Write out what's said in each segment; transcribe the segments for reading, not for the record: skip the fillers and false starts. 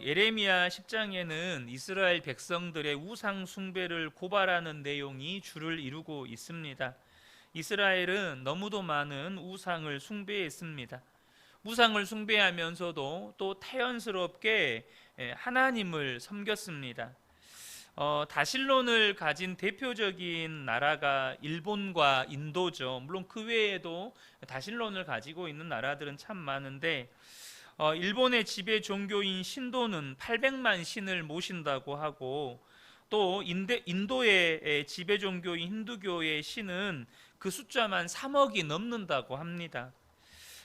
예레미야 10장에는 이스라엘 백성들의 우상 숭배를 고발하는 내용이 주를 이루고 있습니다. 이스라엘은 너무도 많은 우상을 숭배했습니다. 우상을 숭배하면서도 또 태연스럽게 하나님을 섬겼습니다. 다실론을 가진 대표적인 나라가 일본과 인도죠. 물론 그 외에도 다실론을 가지고 있는 나라들은 참 많은데 일본의 지배 종교인 신도는 800만 신을 모신다고 하고, 또 인도의 지배 종교인 힌두교의 신은 그 숫자만 3억이 넘는다고 합니다.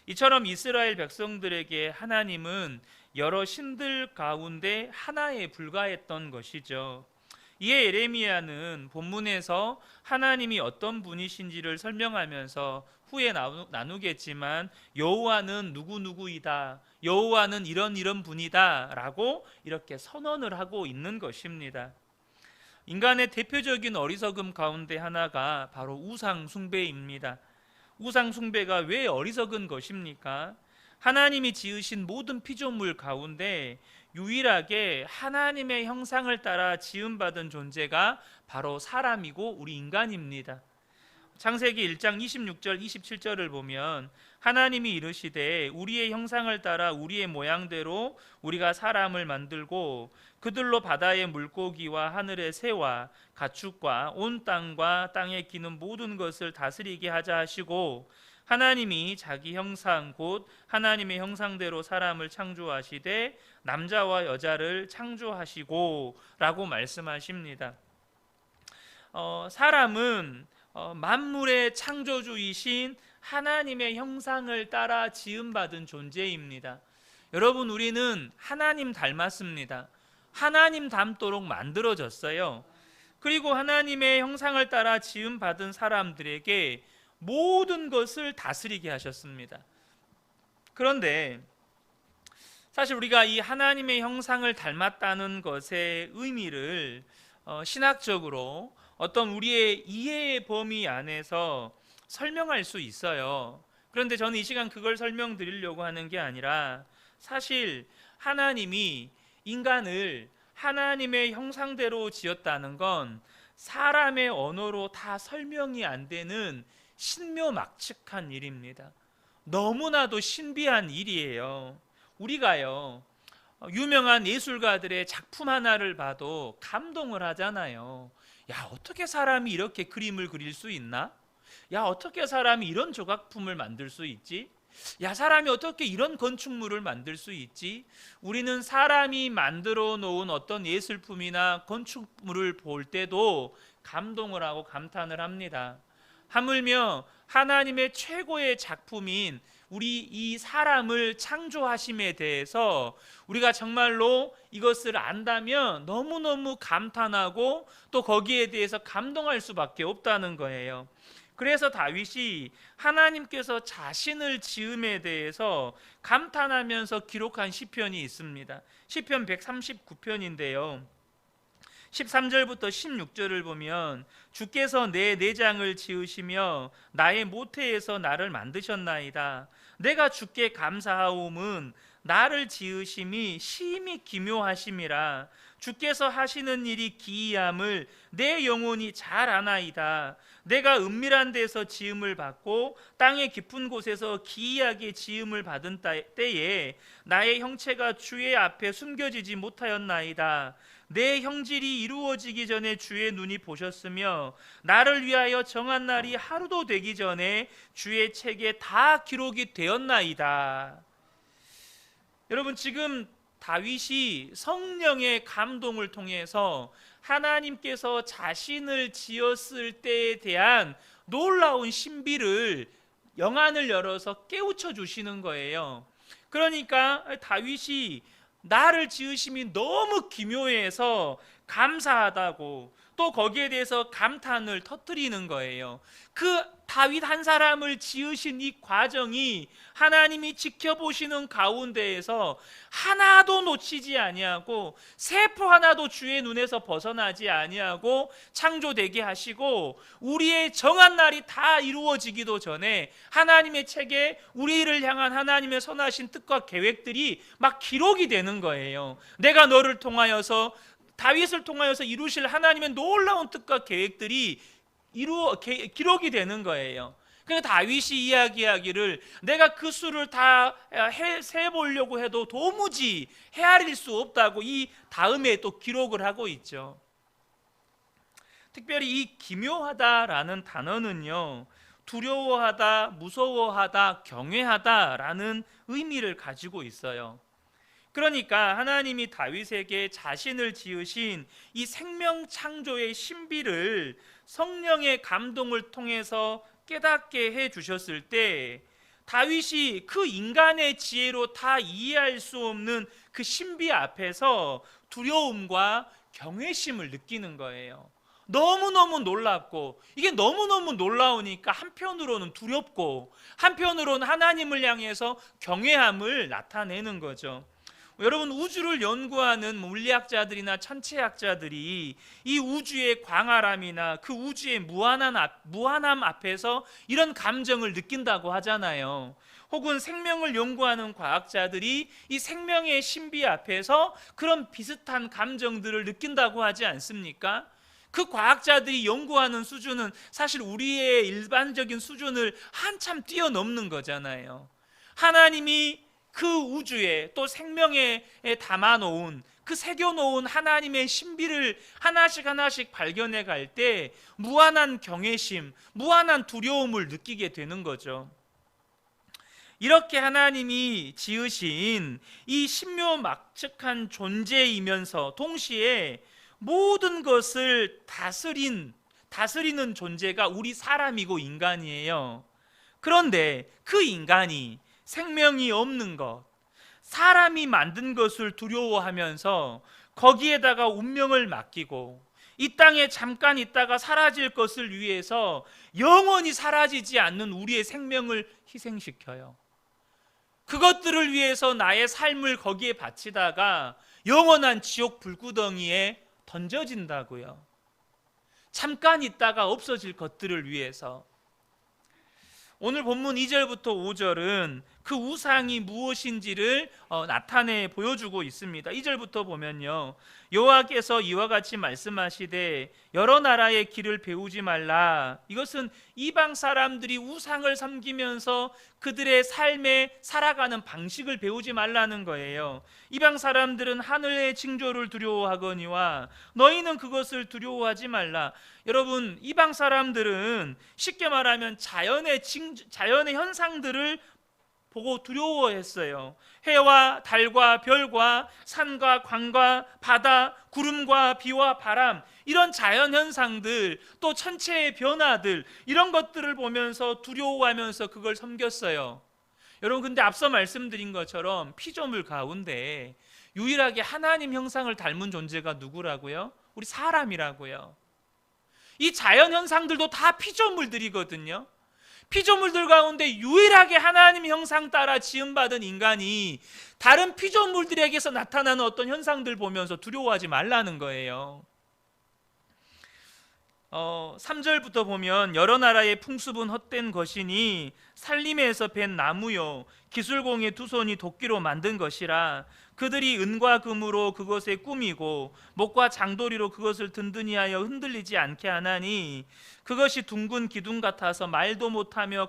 이처럼 이스라엘 백성들에게 하나님은 여러 신들 가운데 하나에 불과했던 것이죠. 이에 예레미야는 본문에서 하나님이 어떤 분이신지를 설명하면서 후에 나누겠지만 여호와는 누구누구이다, 여호와는 이런 분이다 라고 이렇게 선언을 하고 있는 것입니다. 인간의 대표적인 어리석음 가운데 하나가 바로 우상 숭배입니다. 우상 숭배가 왜 어리석은 것입니까? 하나님이 지으신 모든 피조물 가운데 유일하게 하나님의 형상을 따라 지음받은 존재가 바로 사람이고 우리 인간입니다. 창세기 1장 26절 27절을 보면 하나님이 이르시되 우리의 형상을 따라 우리의 모양대로 우리가 사람을 만들고 그들로 바다의 물고기와 하늘의 새와 가축과 온 땅과 땅에 기는 모든 것을 다스리게 하자 하시고, 하나님이 자기 형상 곧 하나님의 형상대로 사람을 창조하시되 남자와 여자를 창조하시고 라고 말씀하십니다. 사람은 만물의 창조주이신 하나님의 형상을 따라 지음받은 존재입니다. 여러분, 우리는 하나님 닮았습니다. 하나님 닮도록 만들어졌어요. 그리고 하나님의 형상을 따라 지음받은 사람들에게 모든 것을 다스리게 하셨습니다. 그런데 사실 우리가 이 하나님의 형상을 닮았다는 것의 의미를 신학적으로 어떤 우리의 이해의 범위 안에서 설명할 수 있어요. 그런데 저는 이 시간 그걸 설명드리려고 하는 게 아니라, 사실 하나님이 인간을 하나님의 형상대로 지었다는 건 사람의 언어로 다 설명이 안 되는 신묘막측한 일입니다. 너무나도 신비한 일이에요. 우리가요, 유명한 예술가들의 작품 하나를 봐도 감동을 하잖아요. 야, 어떻게 사람이 이렇게 그림을 그릴 수 있나? 야, 어떻게 사람이 이런 조각품을 만들 수 있지? 야, 사람이 어떻게 이런 건축물을 만들 수 있지? 우리는 사람이 만들어 놓은 어떤 예술품이나 건축물을 볼 때도 감동을 하고 감탄을 합니다. 하물며 하나님의 최고의 작품인 우리 이 사람을 창조하심에 대해서 우리가 정말로 이것을 안다면 너무너무 감탄하고 또 거기에 대해서 감동할 수밖에 없다는 거예요. 그래서 다윗이 하나님께서 자신을 지음에 대해서 감탄하면서 기록한 시편이 있습니다. 시편 139편인데요. 13절부터 16절을 보면 주께서 내 내장을 지으시며 나의 모태에서 나를 만드셨나이다. 내가 주께 감사하옴은 나를 지으심이 심히 기묘하심이라. 주께서 하시는 일이 기이함을 내 영혼이 잘 아나이다. 내가 은밀한 데서 지음을 받고 땅의 깊은 곳에서 기이하게 지음을 받은 때에 나의 형체가 주의 앞에 숨겨지지 못하였나이다. 내 형질이 이루어지기 전에 주의 눈이 보셨으며 나를 위하여 정한 날이 하루도 되기 전에 주의 책에 다 기록이 되었나이다. 여러분, 지금 다윗이 성령의 감동을 통해서 하나님께서 자신을 지었을 때에 대한 놀라운 신비를, 영안을 열어서 깨우쳐 주시는 거예요. 그러니까 다윗이 나를 지으심이 너무 기묘해서 감사하다고 또 거기에 대해서 감탄을 터뜨리는 거예요. 그 다윗 한 사람을 지으신 이 과정이 하나님이 지켜보시는 가운데에서 하나도 놓치지 아니하고 세포 하나도 주의 눈에서 벗어나지 아니하고 창조되게 하시고 우리의 정한 날이 다 이루어지기도 전에 하나님의 책에 우리를 향한 하나님의 선하신 뜻과 계획들이 막 기록이 되는 거예요. 내가 너를 통하여서 다윗을 통하여서 이루실 하나님의 놀라운 뜻과 계획들이 기록이 되는 거예요. 그러니까 다윗이 이야기하기를 내가 그 수를 다 세보려고 해도 도무지 헤아릴 수 없다고 이 다음에 또 기록을 하고 있죠. 특별히 이 기묘하다라는 단어는요, 두려워하다, 무서워하다, 경외하다라는 의미를 가지고 있어요. 그러니까 하나님이 다윗에게 자신을 지으신 이 생명 창조의 신비를 성령의 감동을 통해서 깨닫게 해 주셨을 때 다윗이 그 인간의 지혜로 다 이해할 수 없는 그 신비 앞에서 두려움과 경외심을 느끼는 거예요. 너무너무 놀랍고 이게 너무너무 놀라우니까 한편으로는 두렵고 한편으로는 하나님을 향해서 경외함을 나타내는 거죠. 여러분, 우주를 연구하는 물리학자들이나 천체학자들이 이 우주의 광활함이나 그 우주의 무한함 앞에서 이런 감정을 느낀다고 하잖아요. 혹은 생명을 연구하는 과학자들이 이 생명의 신비 앞에서 그런 비슷한 감정들을 느낀다고 하지 않습니까? 그 과학자들이 연구하는 수준은 사실 우리의 일반적인 수준을 한참 뛰어넘는 거잖아요. 하나님이 그 우주에 또 생명에 담아놓은 그 새겨놓은 하나님의 신비를 하나씩 하나씩 발견해 갈 때 무한한 경외심, 무한한 두려움을 느끼게 되는 거죠. 이렇게 하나님이 지으신 이 신묘막측한 존재이면서 동시에 모든 것을 다스리는 존재가 우리 사람이고 인간이에요. 그런데 그 인간이 생명이 없는 것, 사람이 만든 것을 두려워하면서 거기에다가 운명을 맡기고 이 땅에 잠깐 있다가 사라질 것을 위해서 영원히 사라지지 않는 우리의 생명을 희생시켜요. 그것들을 위해서 나의 삶을 거기에 바치다가 영원한 지옥 불구덩이에 던져진다고요. 잠깐 있다가 없어질 것들을 위해서. 오늘 본문 2절부터 5절은 그 우상이 무엇인지를 나타내 보여주고 있습니다. 2절부터 보면요, 여호와께서 이와 같이 말씀하시되 여러 나라의 길을 배우지 말라. 이것은 이방 사람들이 우상을 섬기면서 그들의 삶에 살아가는 방식을 배우지 말라는 거예요. 이방 사람들은 하늘의 징조를 두려워하거니와 너희는 그것을 두려워하지 말라. 여러분, 이방 사람들은 쉽게 말하면 자연의 현상들을 보고 두려워했어요. 해와 달과 별과 산과 강과 바다, 구름과 비와 바람, 이런 자연 현상들, 또 천체의 변화들, 이런 것들을 보면서 두려워하면서 그걸 섬겼어요. 여러분, 근데 앞서 말씀드린 것처럼 피조물 가운데 유일하게 하나님 형상을 닮은 존재가 누구라고요? 우리 사람이라고요. 이 자연 현상들도 다 피조물들이거든요. 피조물들 가운데 유일하게 하나님 형상 따라 지음받은 인간이 다른 피조물들에게서 나타나는 어떤 현상들 보면서 두려워하지 말라는 거예요. 3절부터 보면 여러 나라의 풍습은 헛된 것이니 살림에서 벤 나무요 기술공의 두 손이 도끼로 만든 것이라 그들이 은과 금으로 그것에 꾸미고 목과 장도리로 그것을 든든히 하여 흔들리지 않게 하나니 그것이 둥근 기둥 같아서 말도 못하며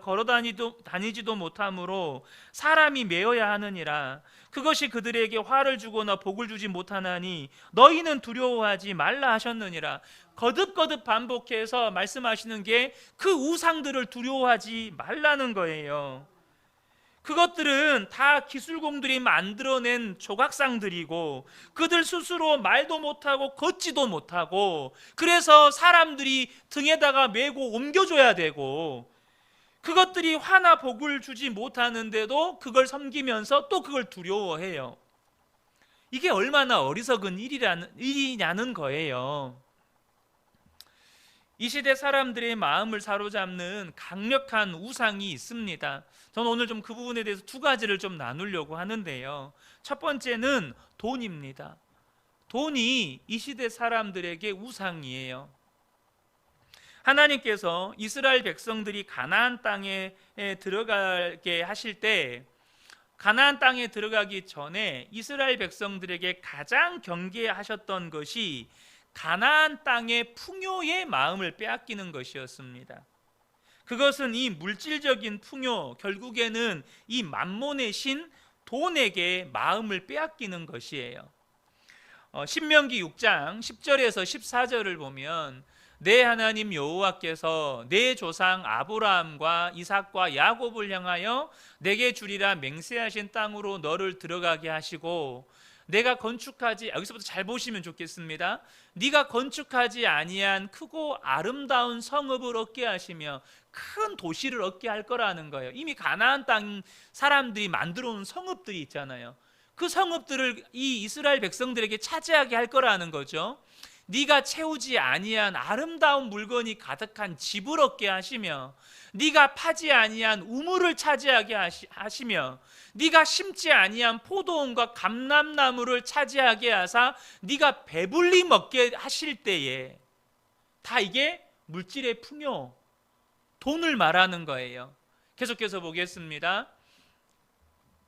다니지도 못하므로 사람이 메어야 하느니라. 그것이 그들에게 화를 주거나 복을 주지 못하나니 너희는 두려워하지 말라 하셨느니라. 거듭거듭 반복해서 말씀하시는 게 그 우상들을 두려워하지 말라는 거예요. 그것들은 다 기술공들이 만들어낸 조각상들이고 그들 스스로 말도 못하고 걷지도 못하고 그래서 사람들이 등에다가 메고 옮겨줘야 되고 그것들이 화나 복을 주지 못하는데도 그걸 섬기면서 또 그걸 두려워해요. 이게 얼마나 어리석은 일이냐는 거예요. 이 시대 사람들의 마음을 사로잡는 강력한 우상이 있습니다. 저는 오늘 좀 그 부분에 대해서 두 가지를 좀 나누려고 하는데요. 첫 번째는 돈입니다. 돈이 이 시대 사람들에게 우상이에요. 하나님께서 이스라엘 백성들이 가나안 땅에 들어가게 하실 때, 가나안 땅에 들어가기 전에 이스라엘 백성들에게 가장 경계하셨던 것이 가나안 땅의 풍요의 마음을 빼앗기는 것이었습니다. 그것은 이 물질적인 풍요, 결국에는 이 만몬의 신 돈에게 마음을 빼앗기는 것이에요. 신명기 6장 10절에서 14절을 보면 내 하나님 여호와께서 내 조상 아브라함과 이삭과 야곱을 향하여 내게 주리라 맹세하신 땅으로 너를 들어가게 하시고 내가 건축하지, 여기서부터 잘 보시면 좋겠습니다. 네가 건축하지 아니한 크고 아름다운 성읍을 얻게 하시며 큰 도시를 얻게 할 거라는 거예요. 이미 가나안 땅 사람들이 만들어 놓은 성읍들이 있잖아요. 그 성읍들을 이 이스라엘 백성들에게 차지하게 할 거라는 거죠. 네가 채우지 아니한 아름다운 물건이 가득한 집을 얻게 하시며 네가 파지 아니한 우물을 차지하게 하시며 네가 심지 아니한 포도원과 감람나무를 차지하게 하사 네가 배불리 먹게 하실 때에, 다 이게 물질의 풍요, 돈을 말하는 거예요. 계속해서 보겠습니다.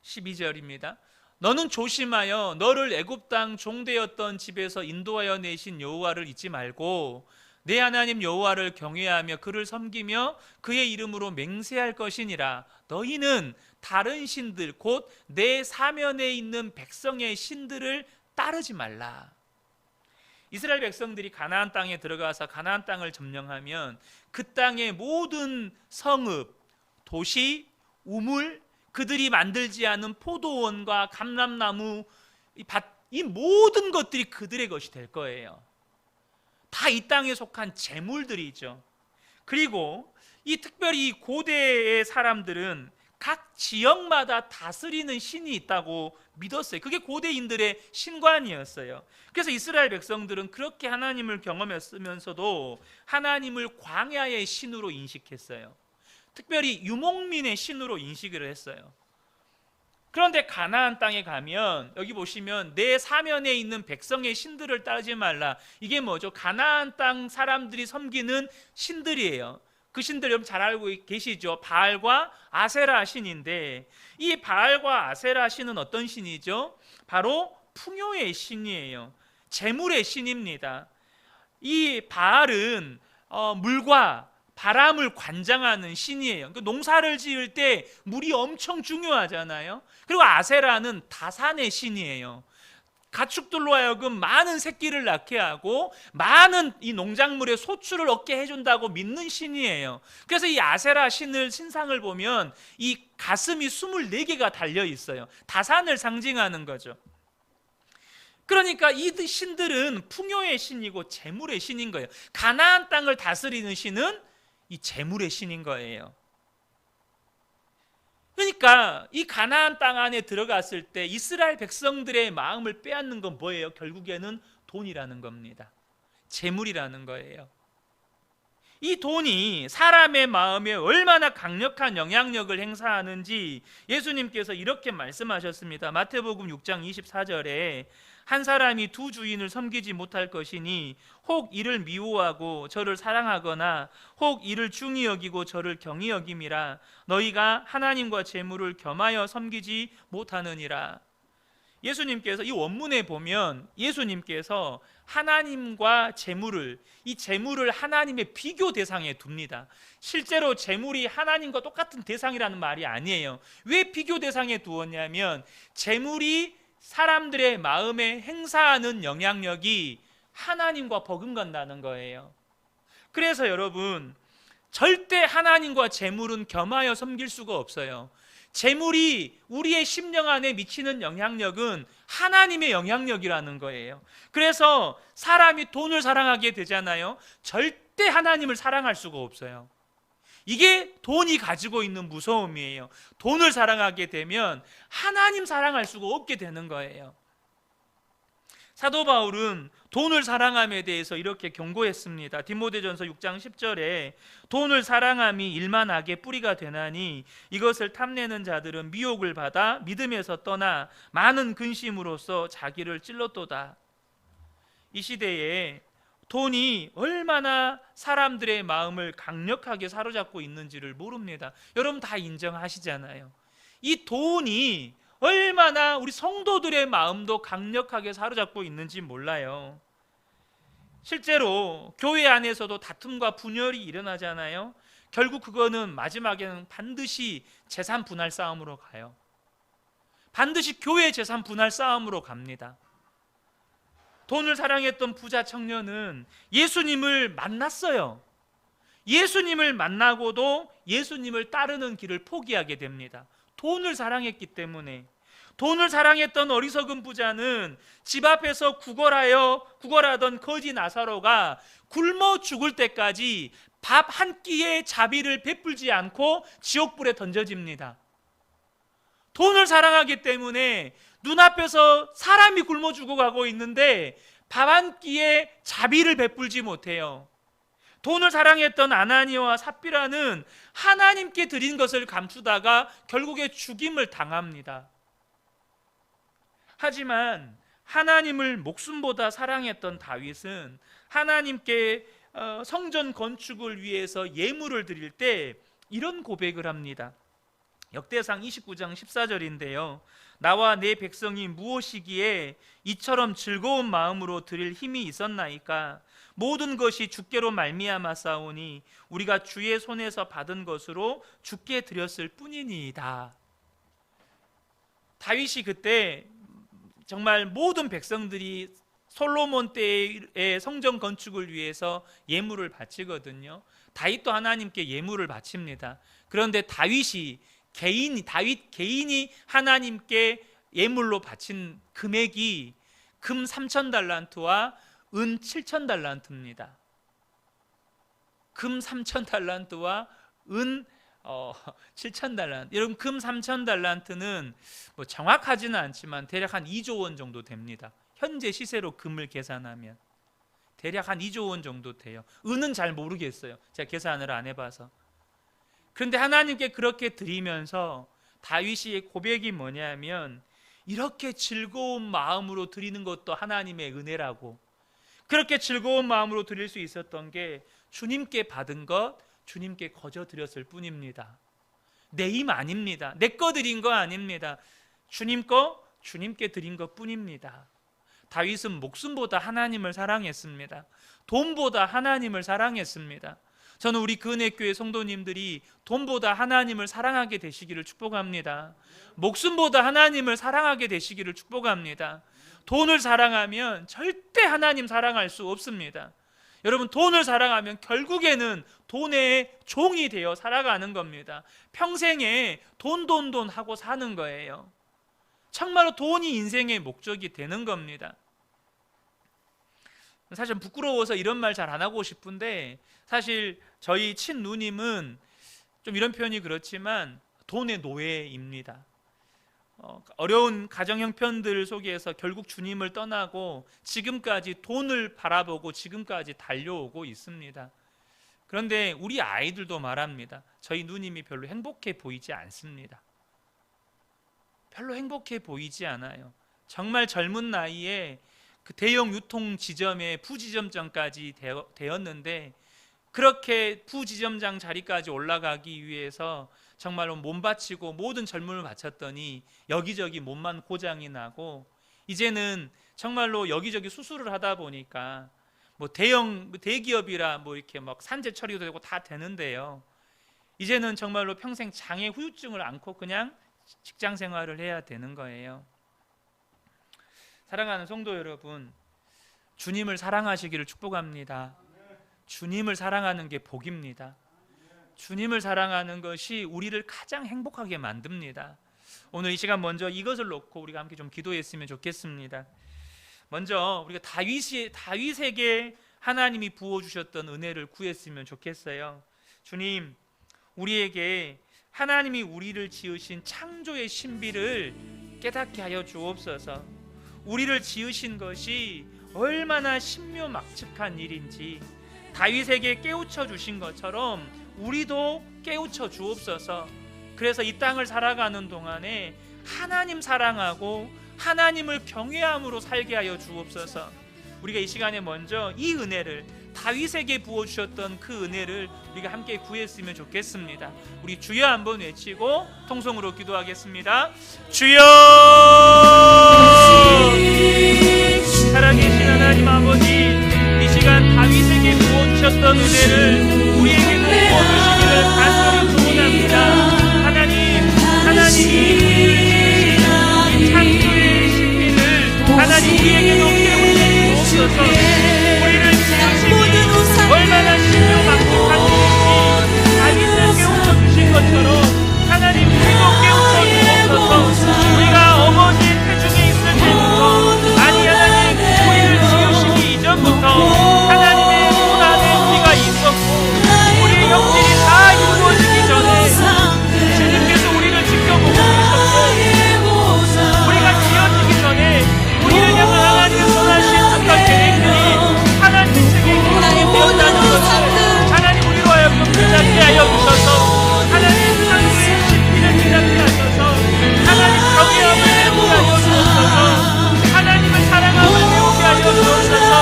12절입니다. 너는 조심하여 너를 애굽 땅 종되었던 집에서 인도하여 내신 여호와를 잊지 말고 내 하나님 여호와를 경외하며 그를 섬기며 그의 이름으로 맹세할 것이니라. 너희는 다른 신들 곧 내 사면에 있는 백성의 신들을 따르지 말라. 이스라엘 백성들이 가나안 땅에 들어가서 가나안 땅을 점령하면 그 땅의 모든 성읍, 도시, 우물, 그들이 만들지 않은 포도원과 감람나무, 이 모든 것들이 그들의 것이 될 거예요. 다 이 땅에 속한 재물들이죠. 그리고 이 특별히 고대의 사람들은 각 지역마다 다스리는 신이 있다고 믿었어요. 그게 고대인들의 신관이었어요. 그래서 이스라엘 백성들은 그렇게 하나님을 경험했으면서도 하나님을 광야의 신으로 인식했어요. 특별히 유목민의 신으로 인식을 했어요. 그런데 가나안 땅에 가면 여기 보시면 내 사면에 있는 백성의 신들을 따르지 말라. 이게 뭐죠? 가나안 땅 사람들이 섬기는 신들이에요. 그 신들 여러분 잘 알고 계시죠? 바알과 아세라 신인데, 이 바알과 아세라 신은 어떤 신이죠? 바로 풍요의 신이에요. 재물의 신입니다. 이 바알은 물과 바람을 관장하는 신이에요. 농사를 지을 때 물이 엄청 중요하잖아요. 그리고 아세라는 다산의 신이에요. 가축들로 하여금 많은 새끼를 낳게 하고 많은 이 농작물의 소출을 얻게 해준다고 믿는 신이에요. 그래서 이 아세라 신상을 보면 이 가슴이 24개가 달려 있어요. 다산을 상징하는 거죠. 그러니까 이 신들은 풍요의 신이고 재물의 신인 거예요. 가나안 땅을 다스리는 신은 이 재물의 신인 거예요. 그러니까 이 가나안 땅 안에 들어갔을 때 이스라엘 백성들의 마음을 빼앗는 건 뭐예요? 결국에는 돈이라는 겁니다. 재물이라는 거예요. 이 돈이 사람의 마음에 얼마나 강력한 영향력을 행사하는지 예수님께서 이렇게 말씀하셨습니다. 마태복음 6장 24절에 한 사람이 두 주인을 섬기지 못할 것이니 혹 이를 미워하고 저를 사랑하거나 혹 이를 중히 여기고 저를 경히 여김이라. 너희가 하나님과 재물을 겸하여 섬기지 못하느니라. 예수님께서 이 원문에 보면 예수님께서 하나님과 재물을, 이 재물을 하나님의 비교 대상에 둡니다. 실제로 재물이 하나님과 똑같은 대상이라는 말이 아니에요. 왜 비교 대상에 두었냐면 재물이 사람들의 마음에 행사하는 영향력이 하나님과 버금간다는 거예요. 그래서 여러분, 절대 하나님과 재물은 겸하여 섬길 수가 없어요. 재물이 우리의 심령 안에 미치는 영향력은 하나님의 영향력이라는 거예요. 그래서 사람이 돈을 사랑하게 되잖아요. 절대 하나님을 사랑할 수가 없어요. 이게 돈이 가지고 있는 무서움이에요. 돈을 사랑하게 되면 하나님 사랑할 수가 없게 되는 거예요. 사도 바울은 돈을 사랑함에 대해서 이렇게 경고했습니다. 디모데전서 6장 10절에 돈을 사랑함이 일만 악의 뿌리가 되나니 이것을 탐내는 자들은 미혹을 받아 믿음에서 떠나 많은 근심으로써 자기를 찔렀도다. 이 시대에 돈이 얼마나 사람들의 마음을 강력하게 사로잡고 있는지를 모릅니다. 여러분 다 인정하시잖아요. 이 돈이 얼마나 우리 성도들의 마음도 강력하게 사로잡고 있는지 몰라요. 실제로 교회 안에서도 다툼과 분열이 일어나잖아요. 결국 그거는 마지막에는 반드시 재산 분할 싸움으로 가요. 반드시 교회 재산 분할 싸움으로 갑니다. 돈을 사랑했던 부자 청년은 예수님을 만났어요. 예수님을 만나고도 예수님을 따르는 길을 포기하게 됩니다. 돈을 사랑했기 때문에. 돈을 사랑했던 어리석은 부자는 집 앞에서 구걸하던 거지 나사로가 굶어 죽을 때까지 밥 한 끼의 자비를 베풀지 않고 지옥불에 던져집니다. 돈을 사랑하기 때문에 눈앞에서 사람이 굶어 죽어가고 있는데 밥 한 끼의 자비를 베풀지 못해요. 돈을 사랑했던 아나니아와 삽비라는 하나님께 드린 것을 감추다가 결국에 죽임을 당합니다. 하지만 하나님을 목숨보다 사랑했던 다윗은 하나님께 성전 건축을 위해서 예물을 드릴 때 이런 고백을 합니다. 역대상 29장 14절인데요. 나와 내 백성이 무엇이기에 이처럼 즐거운 마음으로 드릴 힘이 있었나이까? 모든 것이 주께로 말미암아 싸우니 우리가 주의 손에서 받은 것으로 주께 드렸을 뿐이니이다. 다윗이 그때 정말 모든 백성들이 솔로몬 때의 성전 건축을 위해서 예물을 바치거든요. 다윗도 하나님께 예물을 바칩니다. 그런데 다윗 개인이 하나님께 예물로 바친 금액이 금 3,000달란트와 은 7,000달란트입니다. 금 3,000달란트와 은 7,000달란트. 여러분 금 3,000달란트는 뭐 정확하지는 않지만 대략 한 2조 원 정도 됩니다. 현재 시세로 금을 계산하면 대략 한 2조 원 정도 돼요. 은은 잘 모르겠어요. 제가 계산을 안 해봐서. 그런데 하나님께 그렇게 드리면서 다윗의 고백이 뭐냐면 이렇게 즐거운 마음으로 드리는 것도 하나님의 은혜라고. 그렇게 즐거운 마음으로 드릴 수 있었던 게 주님께 받은 것 주님께 거저 드렸을 뿐입니다. 내 힘 아닙니다. 내 거 드린 거 아닙니다. 주님 거 주님께 드린 것 뿐입니다. 다윗은 목숨보다 하나님을 사랑했습니다. 돈보다 하나님을 사랑했습니다. 저는 우리 근혜교회 성도님들이 돈보다 하나님을 사랑하게 되시기를 축복합니다. 목숨보다 하나님을 사랑하게 되시기를 축복합니다. 돈을 사랑하면 절대 하나님 사랑할 수 없습니다. 여러분 돈을 사랑하면 결국에는 돈의 종이 되어 살아가는 겁니다. 평생에 돈 하고 사는 거예요. 정말로 돈이 인생의 목적이 되는 겁니다. 사실 부끄러워서 이런 말 잘 안 하고 싶은데 사실 저희 친누님은 좀 이런 표현이 그렇지만 돈의 노예입니다. 어려운 가정 형편들 속에서 결국 주님을 떠나고 지금까지 돈을 바라보고 지금까지 달려오고 있습니다. 그런데 우리 아이들도 말합니다. 저희 누님이 별로 행복해 보이지 않습니다. 별로 행복해 보이지 않아요. 정말 젊은 나이에 그 대형 유통 지점의 부지점장까지 되었는데 그렇게 부지점장 자리까지 올라가기 위해서 정말로 몸 바치고 모든 젊음을 바쳤더니 여기저기 몸만 고장이 나고 이제는 정말로 여기저기 수술을 하다 보니까 뭐 대기업이라 뭐 이렇게 막 산재 처리도 되고 다 되는데요. 이제는 정말로 평생 장애 후유증을 안고 그냥 직장 생활을 해야 되는 거예요. 사랑하는 성도 여러분, 주님을 사랑하시기를 축복합니다. 주님을 사랑하는 게 복입니다. 주님을 사랑하는 것이 우리를 가장 행복하게 만듭니다. 오늘 이 시간 먼저 이것을 놓고 우리가 함께 좀 기도했으면 좋겠습니다. 먼저 우리가 다윗에게 하나님이 부어주셨던 은혜를 구했으면 좋겠어요. 주님, 우리에게 하나님이 우리를 지으신 창조의 신비를 깨닫게 하여 주옵소서. 우리를 지으신 것이 얼마나 신묘막측한 일인지 다윗에게 깨우쳐 주신 것처럼 우리도 깨우쳐 주옵소서. 그래서 이 땅을 살아가는 동안에 하나님 사랑하고 하나님을 경외함으로 살게 하여 주옵소서. 우리가 이 시간에 먼저 이 은혜를, 다윗에게 부어주셨던 그 은혜를 우리가 함께 구했으면 좋겠습니다. 우리 주여 한번 외치고 통성으로 기도하겠습니다. 주여! 살아계신 하나님 아버지, 이 시간 다윗에게 부어주셨던 은혜를 우리에게도 부어주시기를 간절히 소원합니다. 하나님이 우리를 지으신 이 창조의 신비를 하나님 우리에게도 깨우쳐 주옵소서. 우리를 지으심이 얼마나 신묘막측한 일인지 다윗을 깨우쳐 주신 것처럼 하나님 우리도 깨우쳐 주옵소서. 우리가 어머니의 태중에 있을 때부터, 아니 하나님 우리를 지으시기 이전부터 하나님의 손 안에 우리가 있었고, 우리의 형질이 다 이루어지기 전에 주님께서 우리를 지켜보고 계셨고, 우리가 지어지기 전에 우리를 향한 하나님의 선하신 어떤 계획들이 하나님의 책에 기록되었다는 것을 하나님 우리로 하여금 깨닫게 하여 주셔서 하나님 창조의 신비를 깨닫게 하셔서 하나님 경외함을 배우게 하여 주옵소서. 하나님을 사랑함을 배우게 하여 주옵소서.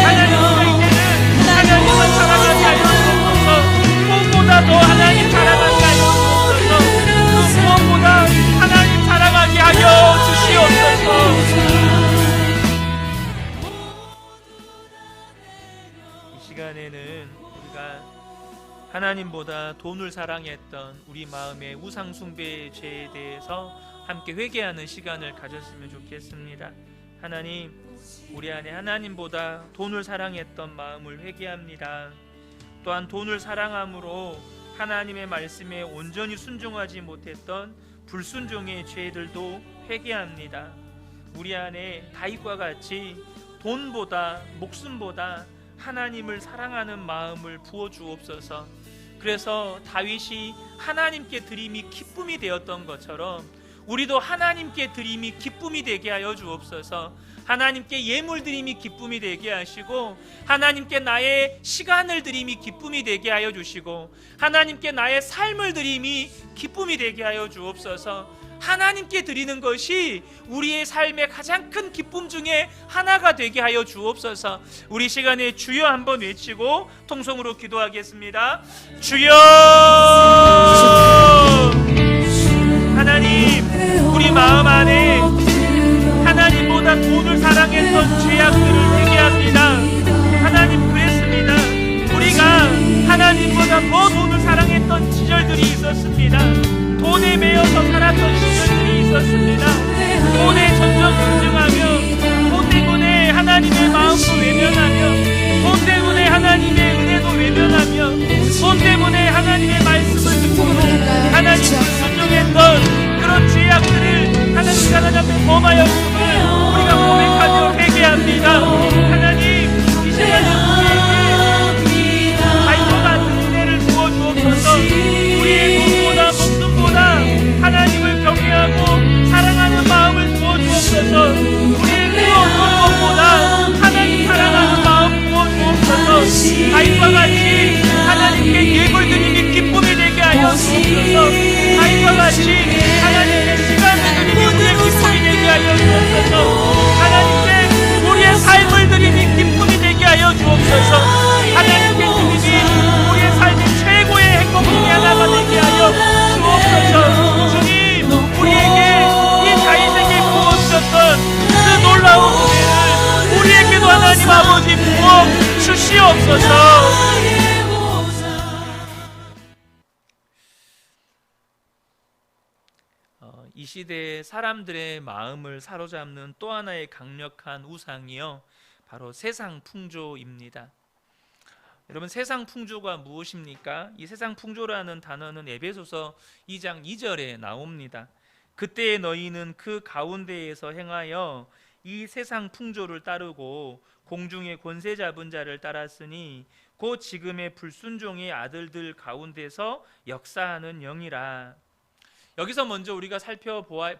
하나님 우리가 이제는 하나님을 사랑하게 하여 주옵소서. 무엇보다 더 하나님 사랑하게 하여 주옵소서. 그 무엇보다 하나님 사랑하게 하여 주시옵소서. 이 시간에는 우리가 하나님보다 돈을 사랑했던 우리 마음의 우상 숭배의 죄에 대해서 함께 회개하는 시간을 가졌으면 좋겠습니다. 하나님, 우리 안에 하나님보다 돈을 사랑했던 마음을 회개합니다. 또한 돈을 사랑함으로 하나님의 말씀에 온전히 순종하지 못했던 불순종의 죄들도 회개합니다. 우리 안에 다윗과 같이 돈보다, 목숨보다 하나님을 사랑하는 마음을 부어 주옵소서. 그래서 다윗이 하나님께 드림이 기쁨이 되었던 것처럼 우리도 하나님께 드림이 기쁨이 되게 하여 주옵소서. 하나님께 예물 드림이 기쁨이 되게 하시고, 하나님께 나의 시간을 드림이 기쁨이 되게 하여 주시고, 하나님께 나의 삶을 드림이 기쁨이 되게 하여 주옵소서. 하나님께 드리는 것이 우리의 삶의 가장 큰 기쁨 중에 하나가 되게 하여 주옵소서. 우리 시간에 주여 한번 외치고 통성으로 기도하겠습니다. 주여! 하나님, 우리 마음 안에 하나님보다 돈을 사랑했던 죄악들을 회개합니다. 하나님, 그랬습니다. 우리가 하나님보다 더 돈을 사랑했던 시절들이 있었습니다. 돈에 매여서 살았던 시절들이 있었습니다. 돈에 전전긍긍하며, 돈 때문에 하나님의 마음도 외면하며, 돈 때문에 하나님의 은혜도 외면하며, 돈 때문에 하나님의 말씀을 듣고도 하나님을 순종했던 그런 죄악들을 하나님 앞에 범하였음을 우리가 고백하며 회개합니다. 하나님, 이 시간에 우리에게 다윗과 같은 은혜를 부어 주옵소서. 우리의 돈보다 목숨보다 하나님을 경외하고 사랑하는 마음을 부어 주옵소서. 우리의 그 어떤 것보다 하나님 사랑하는 마음 부어 주옵소서. 다윗과 같이 하나님께 예물 드림이 기쁨이 되게 하여 주옵소서. 다윗과 같이 하나님께 시간을 드림이 우리의 기쁨이 되게 하여 주옵소서. 하나님께 우리의 삶을 드림이 기쁨이 되게 하여 주옵소서. 하나님께 드림이 우리의 삶의 최고의 행복 중에 하나가 되게 하여 주옵소서. 주님, 우리에게 이 다윗에게 부어주셨던 그 놀라운 은혜를 우리에게도 하나님 아버지 부어 주시옵소서. 이 시대의 사람들의 마음을 사로잡는 또 하나의 강력한 우상이요, 바로 세상 풍조입니다. 여러분, 세상 풍조가 무엇입니까? 이 세상 풍조라는 단어는 에베소서 2장 2절에 나옵니다. 그때 너희는 그 가운데에서 행하여 이 세상 풍조를 따르고 공중의 권세 잡은 자를 따랐으니 곧 지금의 불순종의 아들들 가운데서 역사하는 영이라. 여기서 먼저 우리가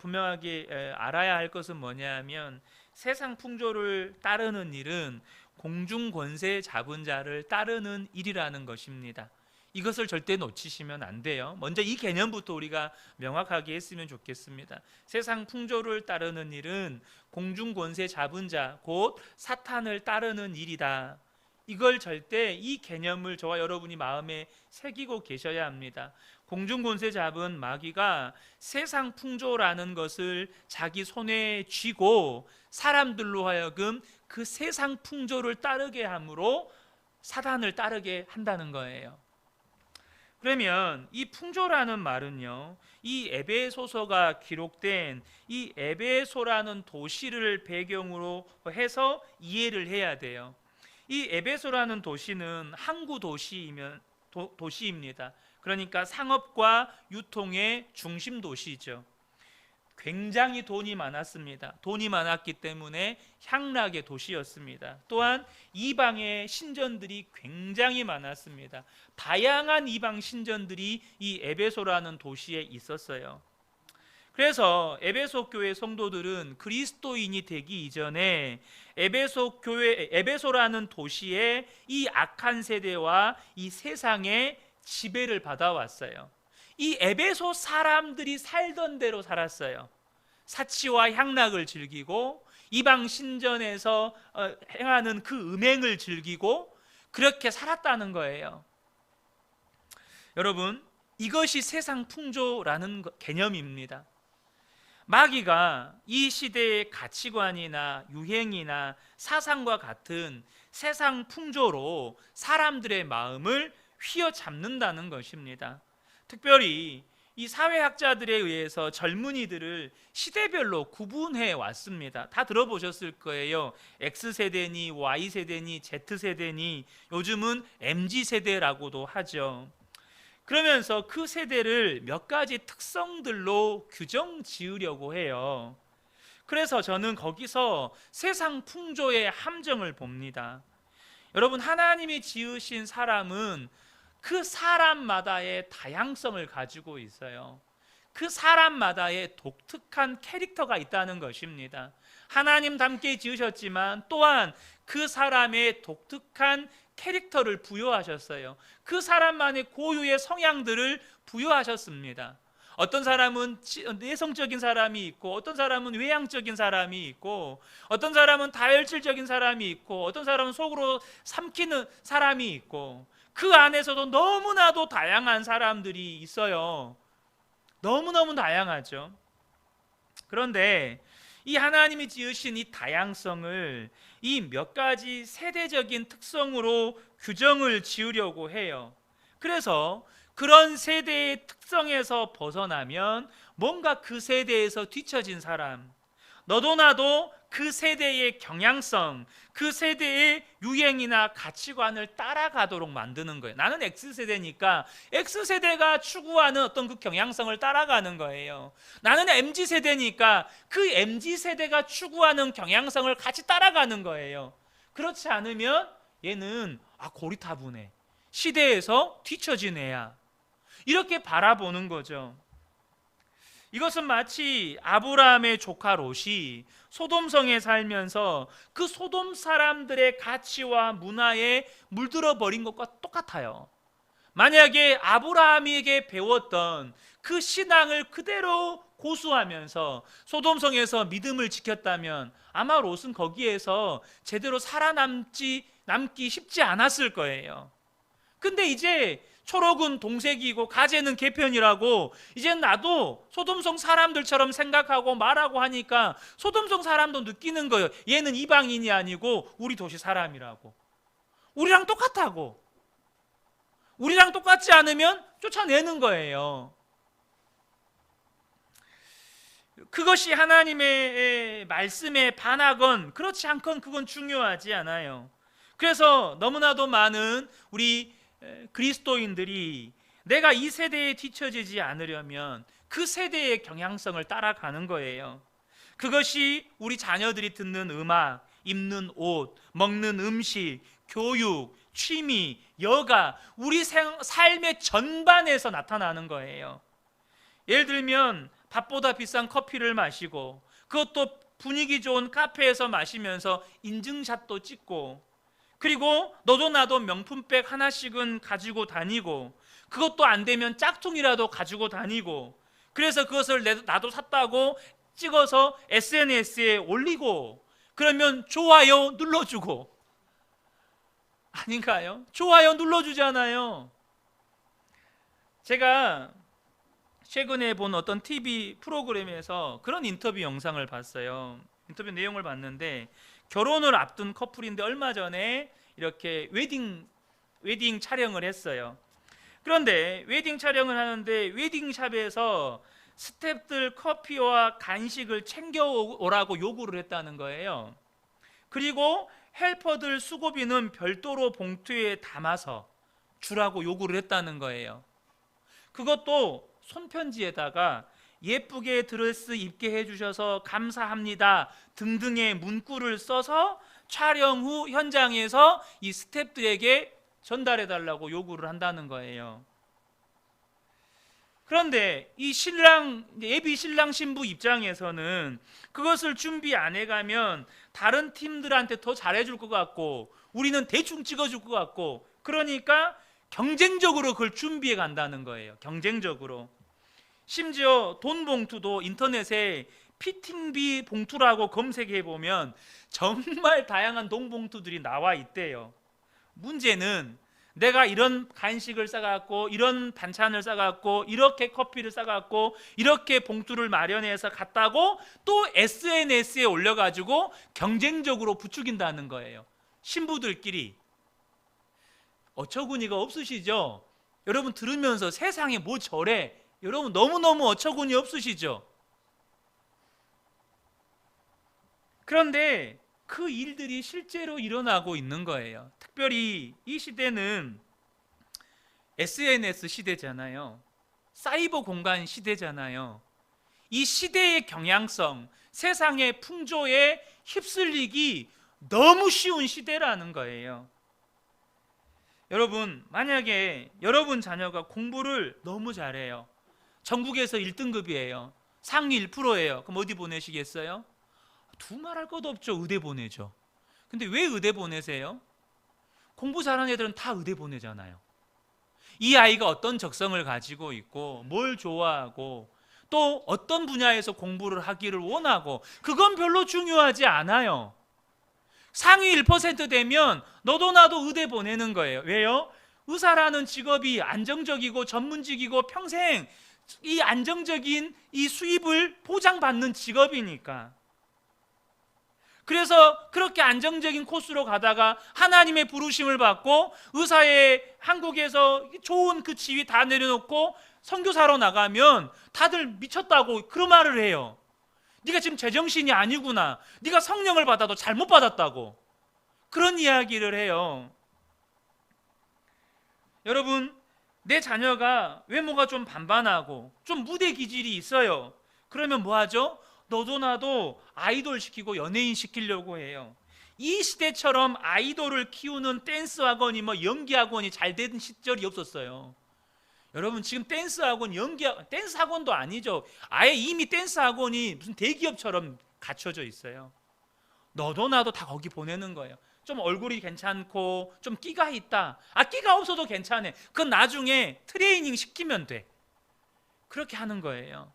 분명하게 알아야 할 것은 뭐냐 하면, 세상 풍조를 따르는 일은 공중 권세 잡은 자를 따르는 일이라는 것입니다. 이것을 절대 놓치시면 안 돼요. 먼저 이 개념부터 우리가 명확하게 했으면 좋겠습니다. 세상 풍조를 따르는 일은 공중 권세 잡은 자, 곧 사탄을 따르는 일이다. 이걸 절대 이 개념을 저와 여러분이 마음에 새기고 계셔야 합니다. 공중 권세 잡은 마귀가 세상 풍조라는 것을 자기 손에 쥐고 사람들로 하여금 그 세상 풍조를 따르게 함으로 사단을 따르게 한다는 거예요. 그러면 이 풍조라는 말은요, 이 에베소서가 기록된 이 에베소라는 도시를 배경으로 해서 이해를 해야 돼요. 이 에베소라는 도시는 항구 도시입니다. 그러니까 상업과 유통의 중심 도시죠. 굉장히 돈이 많았습니다. 돈이 많았기 때문에 향락의 도시였습니다. 또한 이방의 신전들이 굉장히 많았습니다. 다양한 이방 신전들이 이 에베소라는 도시에 있었어요. 그래서 에베소 교회 성도들은 그리스도인이 되기 이전에 에베소라는 도시의 이 악한 세대와 이 세상의 지배를 받아왔어요. 이 에베소 사람들이 살던 대로 살았어요. 사치와 향락을 즐기고 이방 신전에서 행하는 그 음행을 즐기고 그렇게 살았다는 거예요. 여러분, 이것이 세상 풍조라는 개념입니다. 마귀가 이 시대의 가치관이나 유행이나 사상과 같은 세상 풍조로 사람들의 마음을 휘어잡는다는 것입니다. 특별히 이 사회학자들에 의해서 젊은이들을 시대별로 구분해 왔습니다. 다 들어보셨을 거예요. X세대니 Y세대니 Z세대니 요즘은 MZ세대라고도 하죠. 그러면서 그 세대를 몇 가지 특성들로 규정 지으려고 해요. 그래서 저는 거기서 세상 풍조의 함정을 봅니다. 여러분, 하나님이 지으신 사람은 그 사람마다의 다양성을 가지고 있어요. 그 사람마다의 독특한 캐릭터가 있다는 것입니다. 하나님답게 지으셨지만 또한 그 사람의 독특한 캐릭터를 부여하셨어요. 그 사람만의 고유의 성향들을 부여하셨습니다. 어떤 사람은 내성적인 사람이 있고, 어떤 사람은 외향적인 사람이 있고, 어떤 사람은 다혈질적인 사람이 있고, 어떤 사람은 속으로 삼키는 사람이 있고, 그 안에서도 너무나도 다양한 사람들이 있어요. 너무너무 다양하죠. 그런데 이 하나님이 지으신 이 다양성을 이 몇 가지 세대적인 특성으로 규정을 지으려고 해요. 그래서 그런 세대의 특성에서 벗어나면 뭔가 그 세대에서 뒤처진 사람, 너도 나도 그 세대의 경향성, 그 세대의 유행이나 가치관을 따라가도록 만드는 거예요. 나는 X세대니까 X세대가 추구하는 어떤 그 경향성을 따라가는 거예요. 나는 MZ세대니까 그 MZ세대가 추구하는 경향성을 같이 따라가는 거예요. 그렇지 않으면 얘는 고리타분해, 시대에서 뒤처진 애야, 이렇게 바라보는 거죠. 이것은 마치 아브라함의 조카 롯이 소돔성에 살면서 그 소돔 사람들의 가치와 문화에 물들어 버린 것과 똑같아요. 만약에 아브라함에게 배웠던 그 신앙을 그대로 고수하면서 소돔성에서 믿음을 지켰다면 아마 롯은 거기에서 제대로 살아남기 쉽지 않았을 거예요. 근데 이제 초록은 동색이고 가재는 개편이라고 이제 나도 소돔성 사람들처럼 생각하고 말하고 하니까 소돔성 사람도 느끼는 거예요. 얘는 이방인이 아니고 우리 도시 사람이라고. 우리랑 똑같다고. 우리랑 똑같지 않으면 쫓아내는 거예요. 그것이 하나님의 말씀에 반하건 그렇지 않건 그건 중요하지 않아요. 그래서 너무나도 많은 우리 그리스도인들이 내가 이 세대에 뒤처지지 않으려면 그 세대의 경향성을 따라가는 거예요. 그것이 우리 자녀들이 듣는 음악, 입는 옷, 먹는 음식, 교육, 취미, 여가, 우리 삶의 전반에서 나타나는 거예요. 예를 들면 밥보다 비싼 커피를 마시고 그것도 분위기 좋은 카페에서 마시면서 인증샷도 찍고, 그리고 너도 나도 명품백 하나씩은 가지고 다니고, 그것도 안 되면 짝퉁이라도 가지고 다니고, 그래서 그것을 나도 샀다고 찍어서 SNS에 올리고, 그러면 좋아요 눌러주고, 아닌가요? 좋아요 눌러주잖아요. 제가 최근에 본 어떤 TV 프로그램에서 그런 인터뷰 영상을 봤어요. 인터뷰 내용을 봤는데, 결혼을 앞둔 커플인데 얼마 전에 이렇게 웨딩 촬영을 했어요. 그런데 웨딩 촬영을 하는데 웨딩샵에서 스태프들 커피와 간식을 챙겨오라고 요구를 했다는 거예요. 그리고 헬퍼들 수고비는 별도로 봉투에 담아서 주라고 요구를 했다는 거예요. 그것도 손편지에다가 예쁘게 드레스 입게 해주셔서 감사합니다 등등의 문구를 써서 촬영 후 현장에서 이 스태프들에게 전달해 달라고 요구를 한다는 거예요. 그런데 이 예비 신랑 신부 입장에서는 그것을 준비 안 해가면 다른 팀들한테 더 잘해줄 것 같고, 우리는 대충 찍어줄 것 같고, 그러니까 경쟁적으로 그걸 준비해 간다는 거예요. 경쟁적으로. 심지어 돈 봉투도 인터넷에 피팅비 봉투라고 검색해 보면 정말 다양한 돈 봉투들이 나와 있대요. 문제는 내가 이런 간식을 싸갖고, 이런 반찬을 싸갖고, 이렇게 커피를 싸갖고, 이렇게 봉투를 마련해서 갔다고 또 SNS에 올려가지고 경쟁적으로 부추긴다는 거예요. 신부들끼리. 어처구니가 없으시죠? 여러분 들으면서 세상에 뭐 저래? 여러분 너무너무 어처구니 없으시죠? 그런데 그 일들이 실제로 일어나고 있는 거예요. 특별히 이 시대는 SNS 시대잖아요. 사이버 공간 시대잖아요. 이 시대의 경향성, 세상의 풍조에 휩쓸리기 너무 쉬운 시대라는 거예요. 여러분, 만약에 여러분 자녀가 공부를 너무 잘해요. 전국에서 1등급이에요. 상위 1%예요. 그럼 어디 보내시겠어요? 두말할 것도 없죠. 의대 보내죠. 근데 왜 의대 보내세요? 공부 잘하는 애들은 다 의대 보내잖아요. 이 아이가 어떤 적성을 가지고 있고, 뭘 좋아하고, 또 어떤 분야에서 공부를 하기를 원하고, 그건 별로 중요하지 않아요. 상위 1% 되면 너도 나도 의대 보내는 거예요. 왜요? 의사라는 직업이 안정적이고 전문직이고 평생 이 안정적인 이 수입을 보장받는 직업이니까. 그래서 그렇게 안정적인 코스로 가다가 하나님의 부르심을 받고 의사의 한국에서 좋은 그 지위 다 내려놓고 선교사로 나가면 다들 미쳤다고 그런 말을 해요. 네가 지금 제정신이 아니구나. 네가 성령을 받아도 잘못 받았다고. 그런 이야기를 해요. 여러분, 내 자녀가 외모가 좀 반반하고 좀 무대 기질이 있어요. 그러면 뭐 하죠? 너도 나도 아이돌 시키고 연예인 시키려고 해요. 이 시대처럼 아이돌을 키우는 댄스 학원이 연기 학원이 잘 되는 시절이 없었어요. 여러분 지금 댄스 학원, 댄스 학원도 아니죠. 아예 이미 댄스 학원이 무슨 대기업처럼 갖춰져 있어요. 너도 나도 다 거기 보내는 거예요. 좀 얼굴이 괜찮고 좀 끼가 있다. 끼가 없어도 괜찮아. 그건 나중에 트레이닝 시키면 돼. 그렇게 하는 거예요.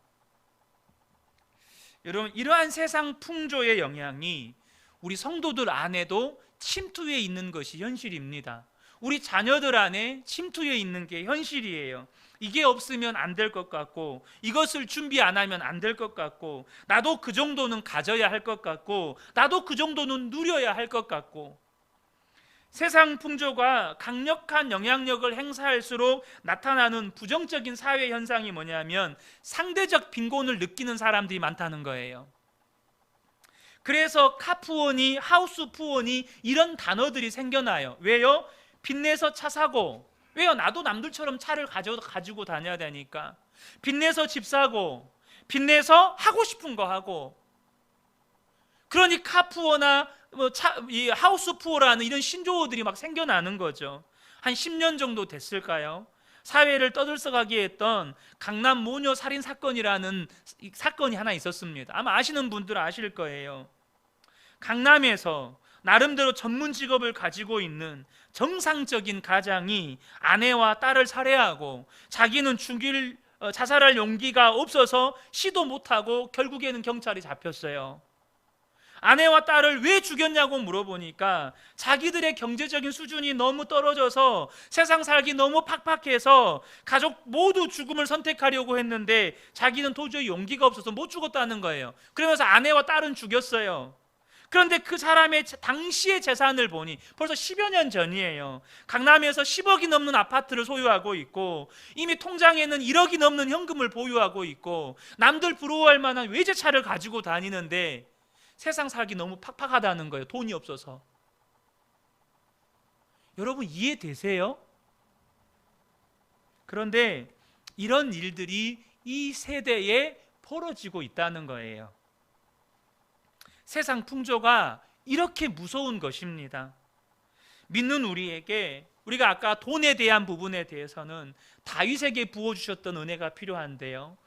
여러분, 이러한 세상 풍조의 영향이 우리 성도들 안에도 침투해 있는 것이 현실입니다. 우리 자녀들 안에 침투해 있는 게 현실이에요. 이게 없으면 안 될 것 같고, 이것을 준비 안 하면 안 될 것 같고, 나도 그 정도는 가져야 할 것 같고, 나도 그 정도는 누려야 할 것 같고, 세상 풍조가 강력한 영향력을 행사할수록 나타나는 부정적인 사회 현상이 뭐냐면 상대적 빈곤을 느끼는 사람들이 많다는 거예요. 그래서 카푸어니, 하우스푸어니 이런 단어들이 생겨나요. 왜요? 빚내서 차 사고, 왜요? 나도 남들처럼 차를 가지고 다녀야 되니까. 빚내서 집 사고, 빚내서 하고 싶은 거 하고. 그러니 카푸어나 이 하우스 푸어라는 이런 신조어들이 막 생겨나는 거죠. 한 10년 정도 됐을까요? 사회를 떠들썩하게 했던 강남 모녀 살인 사건이라는 사건이 하나 있었습니다. 아마 아시는 분들은 아실 거예요. 강남에서 나름대로 전문 직업을 가지고 있는 정상적인 가장이 아내와 딸을 살해하고 자기는 자살할 용기가 없어서 시도 못하고 결국에는 경찰이 잡혔어요. 아내와 딸을 왜 죽였냐고 물어보니까 자기들의 경제적인 수준이 너무 떨어져서 세상 살기 너무 팍팍해서 가족 모두 죽음을 선택하려고 했는데 자기는 도저히 용기가 없어서 못 죽었다는 거예요. 그러면서 아내와 딸은 죽였어요. 그런데 그 사람의 당시의 재산을 보니 벌써 10여 년 전이에요. 강남에서 10억이 넘는 아파트를 소유하고 있고 이미 통장에는 1억이 넘는 현금을 보유하고 있고 남들 부러워할 만한 외제차를 가지고 다니는데 세상 살기 너무 팍팍하다는 거예요. 돈이 없어서. 여러분 이해되세요? 그런데 이런 일들이 이 세대에 벌어지고 있다는 거예요. 세상 풍조가 이렇게 무서운 것입니다. 믿는 우리에게 우리가 아까 돈에 대한 부분에 대해서는 다윗에게 부어주셨던 은혜가 필요한데요,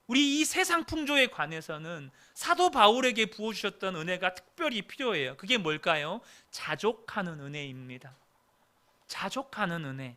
우리 이 세상 풍조에 관해서는 사도 바울에게 부어주셨던 은혜가 특별히 필요해요. 그게 뭘까요? 자족하는 은혜입니다. 자족하는 은혜.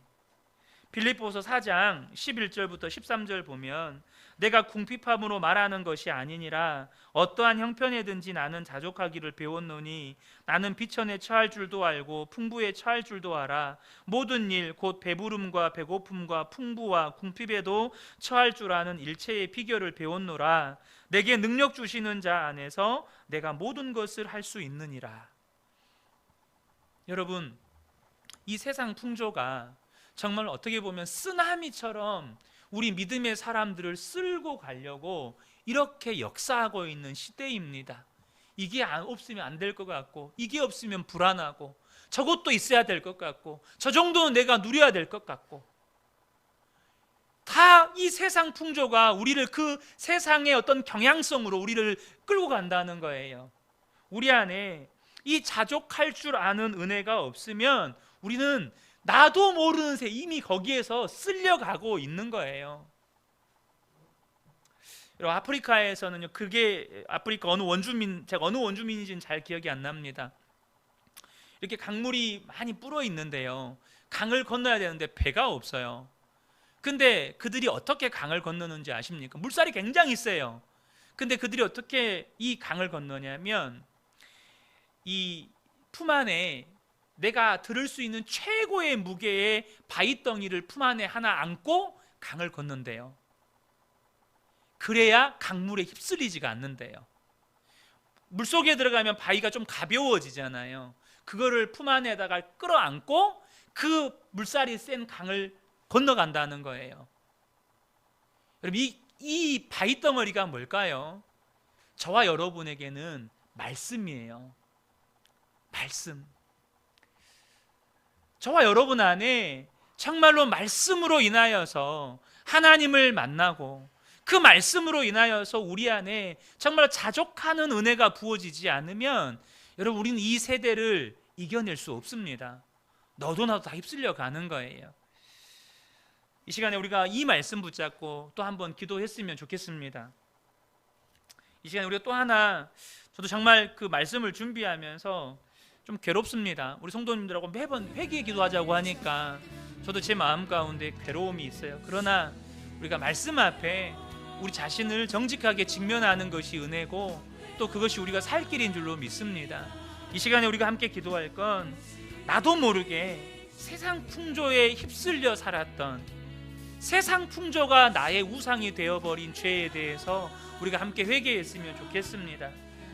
빌립보서 4장 11절부터 13절 보면 내가 궁핍함으로 말하는 것이 아니니라 어떠한 형편에든지 나는 자족하기를 배웠노니 나는 비천에 처할 줄도 알고 풍부에 처할 줄도 알아 모든 일 곧 배부름과 배고픔과 풍부와 궁핍에도 처할 줄 아는 일체의 비결을 배웠노라. 내게 능력 주시는 자 안에서 내가 모든 것을 할 수 있느니라. 여러분, 이 세상 풍조가 정말 어떻게 보면 쓰나미처럼 우리 믿음의 사람들을 쓸고 가려고 이렇게 역사하고 있는 시대입니다. 이게 없으면 안 될 것 같고, 이게 없으면 불안하고, 저것도 있어야 될 것 같고, 저 정도는 내가 누려야 될 것 같고, 다 이 세상 풍조가 우리를 그 세상의 어떤 경향성으로 우리를 끌고 간다는 거예요. 우리 안에 이 자족할 줄 아는 은혜가 없으면 우리는 나도 모르는 새 이미 거기에서 쓸려가고 있는 거예요. 여러분, 아프리카에서는요, 그게 아프리카 어느 원주민, 제가 어느 원주민인지는 잘 기억이 안 납니다. 이렇게 강물이 많이 불어 있는데요, 강을 건너야 되는데 배가 없어요. 근데 그들이 어떻게 강을 건너는지 아십니까? 물살이 굉장히 세요. 근데 그들이 어떻게 이 강을 건너냐면 이 품 안에 내가 들을 수 있는 최고의 무게의 바위덩이를 품 안에 하나 안고 강을 건넌대요. 그래야 강물에 휩쓸리지가 않는데요. 물속에 들어가면 바위가 좀 가벼워지잖아요. 그거를 품 안에다가 끌어안고 그 물살이 센 강을 건너간다는 거예요. 여러분, 이 바위덩어리가 뭘까요? 저와 여러분에게는 말씀이에요. 말씀. 저와 여러분 안에 정말로 말씀으로 인하여서 하나님을 만나고 그 말씀으로 인하여서 우리 안에 정말 자족하는 은혜가 부어지지 않으면 여러분, 우리는 이 세대를 이겨낼 수 없습니다. 너도 나도 다 휩쓸려 가는 거예요. 이 시간에 우리가 이 말씀 붙잡고 또 한번 기도했으면 좋겠습니다. 이 시간에 우리가 또 하나, 저도 정말 그 말씀을 준비하면서 좀 괴롭습니다. 우리 성도님들하고 매번 회개 기도하자고 하니까 저도 제 마음 가운데 괴로움이 있어요. 그러나 우리가 말씀 앞에 우리 자신을 정직하게 직면하는 것이 은혜고 또 그것이 우리가 살 길인 줄로 믿습니다. 이 시간에 우리가 함께 기도할 건 나도 모르게 세상 풍조에 휩쓸려 살았던, 세상 풍조가 나의 우상이 되어버린 죄에 대해서 우리가 함께 회개했으면 좋겠습니다.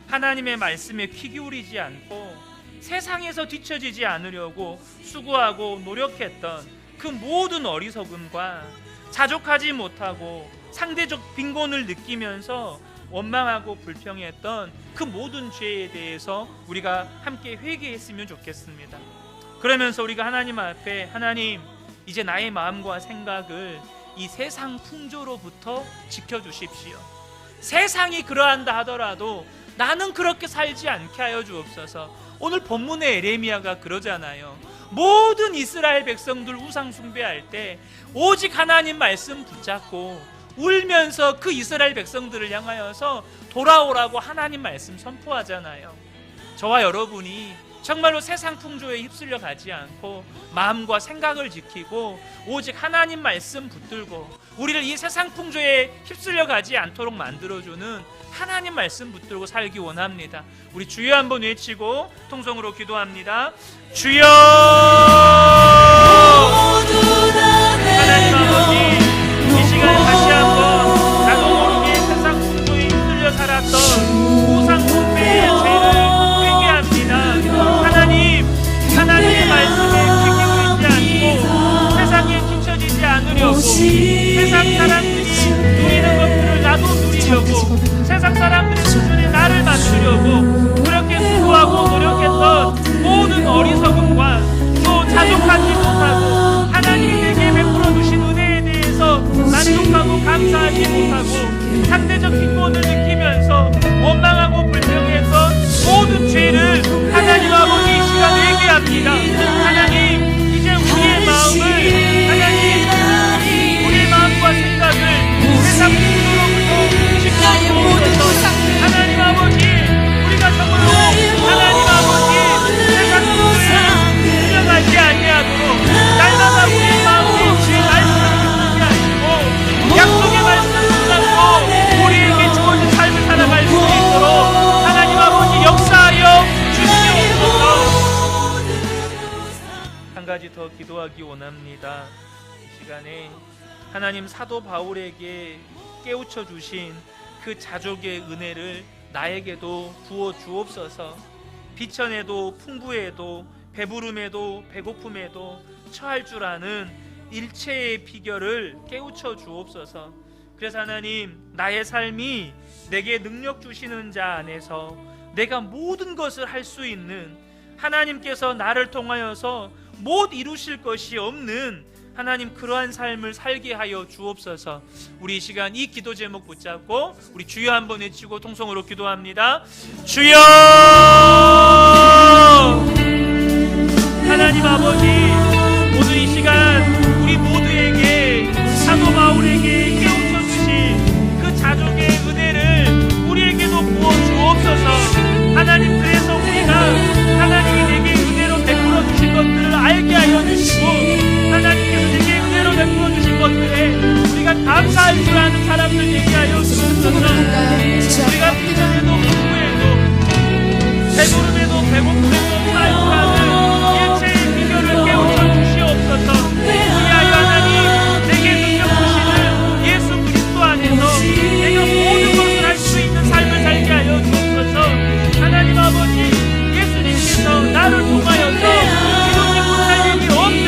하나님의 말씀에 귀 기울이지 않고 세상에서 뒤처지지 않으려고 수고하고 노력했던 그 모든 어리석음과 자족하지 못하고 상대적 빈곤을 느끼면서 원망하고 불평했던 그 모든 죄에 대해서 우리가 함께 회개했으면 좋겠습니다. 그러면서 우리가 하나님 앞에, 하나님, 이제 나의 마음과 생각을 이 세상 풍조로부터 지켜주십시오. 세상이 그러한다 하더라도 나는 그렇게 살지 않게 하여 주옵소서. 오늘 본문의 에레미야가 그러잖아요. 모든 이스라엘 백성들 우상 숭배할 때 오직 하나님 말씀 붙잡고 울면서 그 이스라엘 백성들을 향하여서 돌아오라고 하나님 말씀 선포하잖아요. 저와 여러분이 정말로 세상 풍조에 휩쓸려 가지 않고 마음과 생각을 지키고 오직 하나님 말씀 붙들고 우리를 이 세상 풍조에 휩쓸려 가지 않도록 만들어주는 하나님 말씀 붙들고 살기 원합니다. 우리 주여 한번 외치고 통성으로 기도합니다. 주여! 하나님 아버지, 이 시간에 다시 한번 나도 모르게 세상 풍조에 휩쓸려 살았던 우상 숭배의 죄를 회개합니다. 하나님의 말씀에 귀 기울이지 않고 세상에 뒤처지지 않으려고, 세상 사람들이 누리는 것들을 나도 누리려고, 세상 사람들의 수준에 나를 맞추려고 그렇게 수고하고 노력했던 모든 어리석음과 또 자족하지 못하고 하나님이 내게 베풀어 주신 은혜에 대해서 만족하고 감사하지 못하고 상대적 기권을 느끼면서 원망하고 불평했던 모든 죄를 하나님 아버지 이 시간에 회개합니다. 하나님, 이제 우리의 마음과 생각을 세상 풍조로부터 지켜주옵소서. 하나님 아버지, 우리가 정말로 하나님 아버지 세상 풍조에 끌려가지 아니하도록 날마다 우리의 마음에 주의 말씀을 듣게 하시고 약속의 말씀을 붙잡고 우리에게 주어진 삶을 살아갈 수 있도록 하나님 아버지 역사하여 주시옵소서. 한 가지 더 기도하기 원합니다. 이 시간에 하나님 사도 바울에게 깨우쳐 주신 그 자족의 은혜를 나에게도 부어 주옵소서. 비천에도 풍부에도 배부름에도 배고픔에도 처할 줄 아는 일체의 비결을 깨우쳐 주옵소서. 그래서 하나님, 나의 삶이 내게 능력 주시는 자 안에서 내가 모든 것을 할 수 있는, 하나님께서 나를 통하여서 못 이루실 것이 없는 하나님 그러한 삶을 살게 하여 주옵소서. 우리 이 시간 이 기도 제목 붙잡고 우리 주여 한번 외치고 통성으로 기도합니다. 주여! 하나님 아버지, 오늘 이 시간 우리 모두에게 사도 바울에게 깨우쳐 주신 그 자족의 은혜를 우리에게도 부어 주옵소서. 하나님, 그래서 우리가 하나님이 내게 은혜로 베풀어 주신 것들을 알게 하여 주시고 하나님께서 내게 은혜로 베풀어 주신 것들에 우리가 감사할 줄 아는 사람들 되게 하여 주옵소서. 우리가 비전에도 풍부에도 배부름에도 배고픔에도 살 줄 아는 일체의 비결을 깨우쳐 주시옵소서. 우리하여 하나님 내게 능력 주시는 예수 그리스도 안에서 내가 모든 것을 할 수 있는 삶을 살게 하여 주옵소서. 하나님 아버지, 예수님께서 나를 통하여서 이루지 못할 일이 없는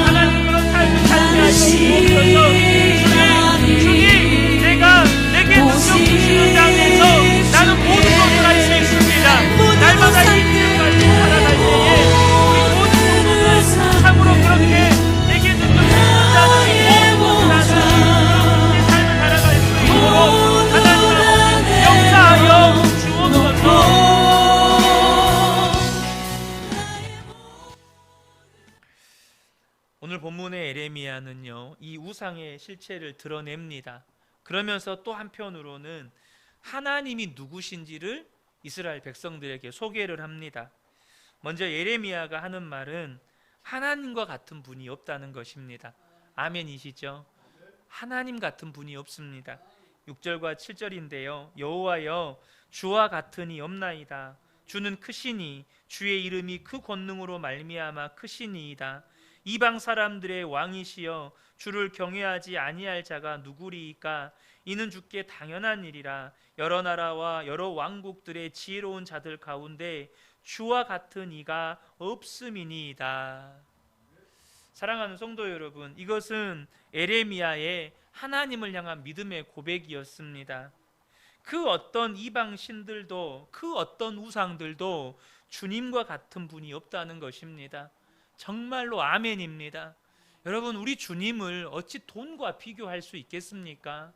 하나님 그런 삶을 살게 하여 주옵소서. 주님, 내게 능력 주시는 장에서 나는 모든 것을 할 수 있습니다. 날마다 이 길을 가지고 살아갈 때에 우리 모든 성도들 참으로 그렇게 내게 능력 주시는 자는 모든 것을 하는 내 삶을 살아갈 수 있도록 하나님 아버지 역사하여 주옵소서. 오늘 본문의 에레미야는요, 이 우상의 실체를 드러냅니다. 그러면서 또 한편으로는 하나님이 누구신지를 이스라엘 백성들에게 소개를 합니다. 먼저 에레미야가 하는 말은 하나님과 같은 분이 없다는 것입니다. 아멘이시죠? 하나님 같은 분이 없습니다. 6절과 7절인데요. 여호와여, 주와 같으니 없나이다. 주는 크시니 주의 이름이 그 권능으로 말미암아 크시니이다. 이방 사람들의 왕이시여, 주를 경외하지 아니할 자가 누구리이까? 이는 주께 당연한 일이라. 여러 나라와 여러 왕국들의 지혜로운 자들 가운데 주와 같은 이가 없음이니이다. 사랑하는 성도 여러분, 이것은 에레미야의 하나님을 향한 믿음의 고백이었습니다. 그 어떤 이방 신들도, 그 어떤 우상들도 주님과 같은 분이 없다는 것입니다. 정말로 아멘입니다. 여러분, 우리 주님을 어찌 돈과 비교할 수 있겠습니까?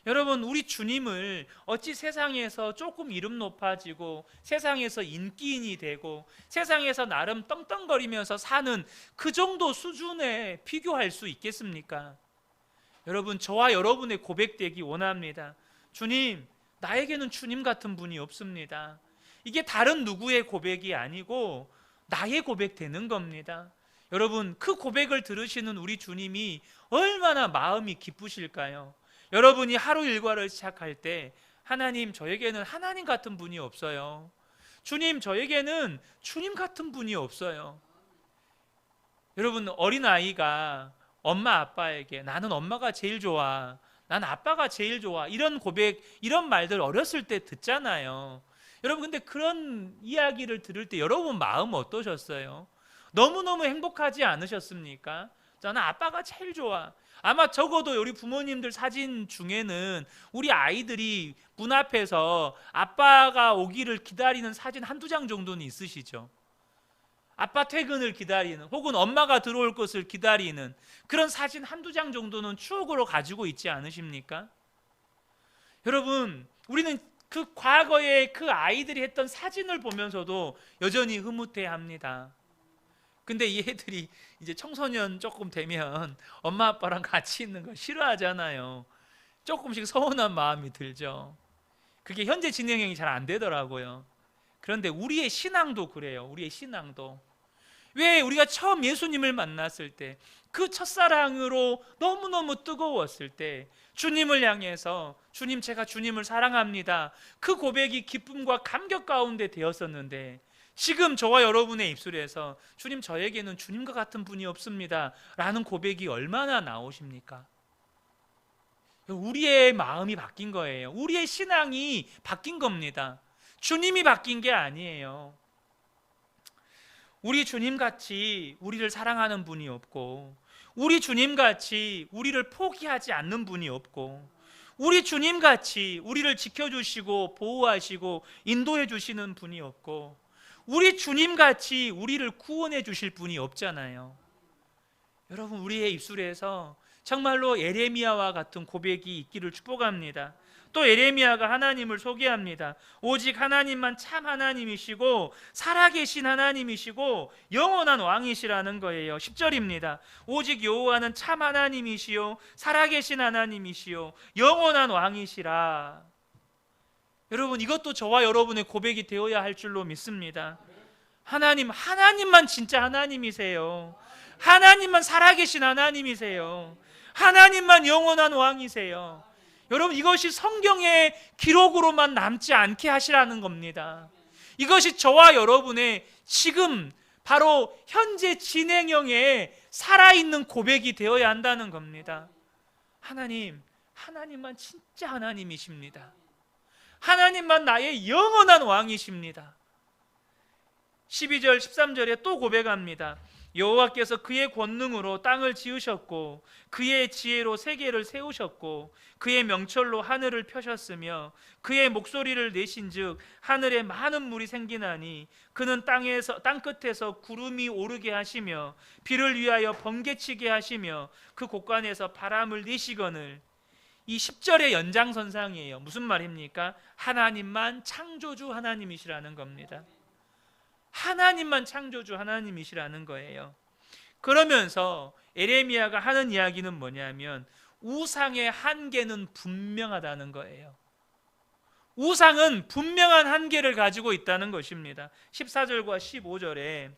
여러분, 우리 주님을 어찌 세상에서 조금 이름 높아지고 세상에서 인기인이 되고 세상에서 나름 떵떵거리면서 사는 그 정도 수준에 비교할 수 있겠습니까? 여러분, 저와 여러분의 고백되기 원합니다. 주님, 나에게는 주님 같은 분이 없습니다. 이게 다른 누구의 고백이 아니고 나의 고백 되는 겁니다. 여러분, 그 고백을 들으시는 우리 주님이 얼마나 마음이 기쁘실까요? 여러분이 하루 일과를 시작할 때 하나님, 저에게는 하나님 같은 분이 없어요. 주님, 저에게는 주님 같은 분이 없어요. 여러분, 어린아이가 엄마 아빠에게 나는 엄마가 제일 좋아, 난 아빠가 제일 좋아, 이런 고백, 이런 말들 어렸을 때 듣잖아요. 여러분, 근데 그런 이야기를 들을 때 여러분 마음 어떠셨어요? 너무너무 행복하지 않으셨습니까? 저는 아빠가 제일 좋아. 아마 적어도 우리 부모님들 사진 중에는 우리 아이들이 문 앞에서 아빠가 오기를 기다리는 사진 한두 장 정도는 있으시죠. 아빠 퇴근을 기다리는, 혹은 엄마가 들어올 것을 기다리는 그런 사진 한두 장 정도는 추억으로 가지고 있지 않으십니까? 여러분, 우리는 그 과거에 그 아이들이 했던 사진을 보면서도 여전히 흐뭇해합니다. 근데 이 애들이 이제 청소년 조금 되면 엄마 아빠랑 같이 있는 걸 싫어하잖아요. 조금씩 서운한 마음이 들죠. 그게 현재 진행형이 잘 안 되더라고요. 그런데 우리의 신앙도 그래요. 우리의 신앙도. 왜 우리가 처음 예수님을 만났을 때, 그 첫사랑으로 너무너무 뜨거웠을 때 주님을 향해서 주님, 제가 주님을 사랑합니다, 그 고백이 기쁨과 감격 가운데 되었었는데, 지금 저와 여러분의 입술에서 주님, 저에게는 주님과 같은 분이 없습니다 라는 고백이 얼마나 나오십니까? 우리의 마음이 바뀐 거예요. 우리의 신앙이 바뀐 겁니다. 주님이 바뀐 게 아니에요. 우리 주님같이 우리를 사랑하는 분이 없고, 우리 주님같이 우리를 포기하지 않는 분이 없고, 우리 주님같이 우리를 지켜주시고 보호하시고 인도해 주시는 분이 없고, 우리 주님같이 우리를 구원해 주실 분이 없잖아요. 여러분, 우리의 입술에서 정말로 예레미야와 같은 고백이 있기를 축복합니다. 또 예레미야가 하나님을 소개합니다. 오직 하나님만 참 하나님이시고 살아계신 하나님이시고 영원한 왕이시라는 거예요. 10절입니다. 오직 여호와는 참 하나님이시요 살아계신 하나님이시요 영원한 왕이시라. 여러분, 이것도 저와 여러분의 고백이 되어야 할 줄로 믿습니다. 하나님만 진짜 하나님이세요. 하나님만 살아계신 하나님이세요. 하나님만 영원한 왕이세요. 여러분, 이것이 성경의 기록으로만 남지 않게 하시라는 겁니다. 이것이 저와 여러분의 지금 바로 현재 진행형의 살아있는 고백이 되어야 한다는 겁니다. 하나님만 진짜 하나님이십니다. 하나님만 나의 영원한 왕이십니다. 12절 13절에 또 고백합니다. 여호와께서 그의 권능으로 땅을 지으셨고 그의 지혜로 세계를 세우셨고 그의 명철로 하늘을 펴셨으며 그의 목소리를 내신즉 하늘에 많은 물이 생기나니 그는 땅 끝에서 구름이 오르게 하시며 비를 위하여 번개치게 하시며 그 곳간에서 바람을 내시거늘. 이 10절의 연장선상이에요. 무슨 말입니까? 하나님만 창조주 하나님이시라는 겁니다. 하나님만 창조주 하나님이시라는 거예요. 그러면서 예레미야가 하는 이야기는 뭐냐면 우상의 한계는 분명하다는 거예요. 우상은 분명한 한계를 가지고 있다는 것입니다. 14절과 15절에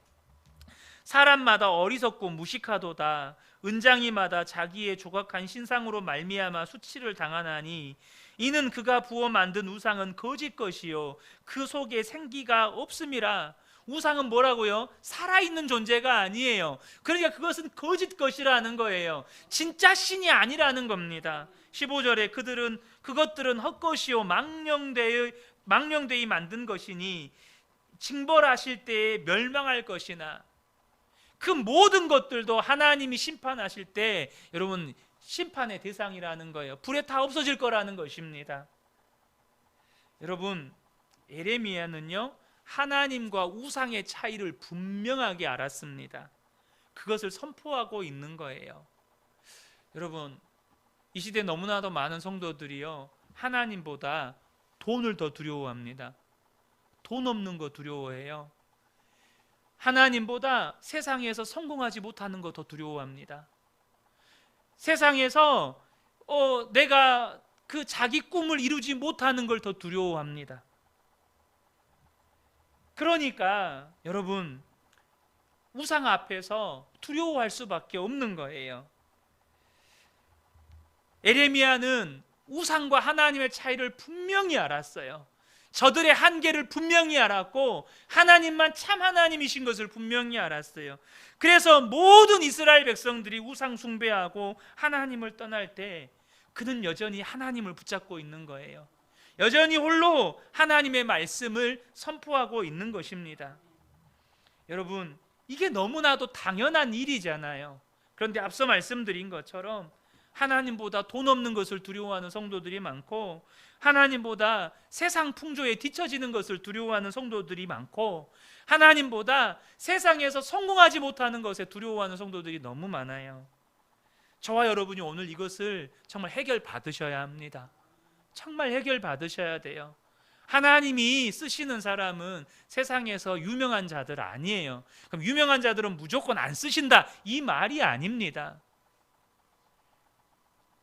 사람마다 어리석고 무식하도다. 은장이마다 자기의 조각한 신상으로 말미암아 수치를 당하나니 이는 그가 부어 만든 우상은 거짓 것이요 그 속에 생기가 없음이라. 우상은 뭐라고요? 살아있는 존재가 아니에요. 그러니까 그것은 거짓 것이라는 거예요. 진짜 신이 아니라는 겁니다. 15절에 그것들은 헛것이요 망령되이 만든 것이니 징벌하실 때에 멸망할 것이나. 그 모든 것들도 하나님이 심판하실 때 여러분 심판의 대상이라는 거예요. 불에 다 없어질 거라는 것입니다. 여러분, 예레미야는요 하나님과 우상의 차이를 분명하게 알았습니다. 그것을 선포하고 있는 거예요. 여러분, 이 시대 너무나도 많은 성도들이요, 하나님보다 돈을 더 두려워합니다. 돈 없는 거 두려워해요. 하나님보다 세상에서 성공하지 못하는 거 더 두려워합니다. 세상에서 내가 그 자기 꿈을 이루지 못하는 걸 더 두려워합니다. 그러니까 여러분, 우상 앞에서 두려워할 수밖에 없는 거예요. 에레미야는 우상과 하나님의 차이를 분명히 알았어요. 저들의 한계를 분명히 알았고 하나님만 참 하나님이신 것을 분명히 알았어요. 그래서 모든 이스라엘 백성들이 우상 숭배하고 하나님을 떠날 때 그는 여전히 하나님을 붙잡고 있는 거예요. 여전히 홀로 하나님의 말씀을 선포하고 있는 것입니다. 여러분, 이게 너무나도 당연한 일이잖아요. 그런데 앞서 말씀드린 것처럼 하나님보다 돈 없는 것을 두려워하는 성도들이 많고, 하나님보다 세상 풍조에 뒤처지는 것을 두려워하는 성도들이 많고, 하나님보다 세상에서 성공하지 못하는 것에 두려워하는 성도들이 너무 많아요. 저와 여러분이 오늘 이것을 정말 해결받으셔야 합니다. 정말 해결받으셔야 돼요. 하나님이 쓰시는 사람은 세상에서 유명한 자들 아니에요. 그럼 유명한 자들은 무조건 안 쓰신다, 이 말이 아닙니다.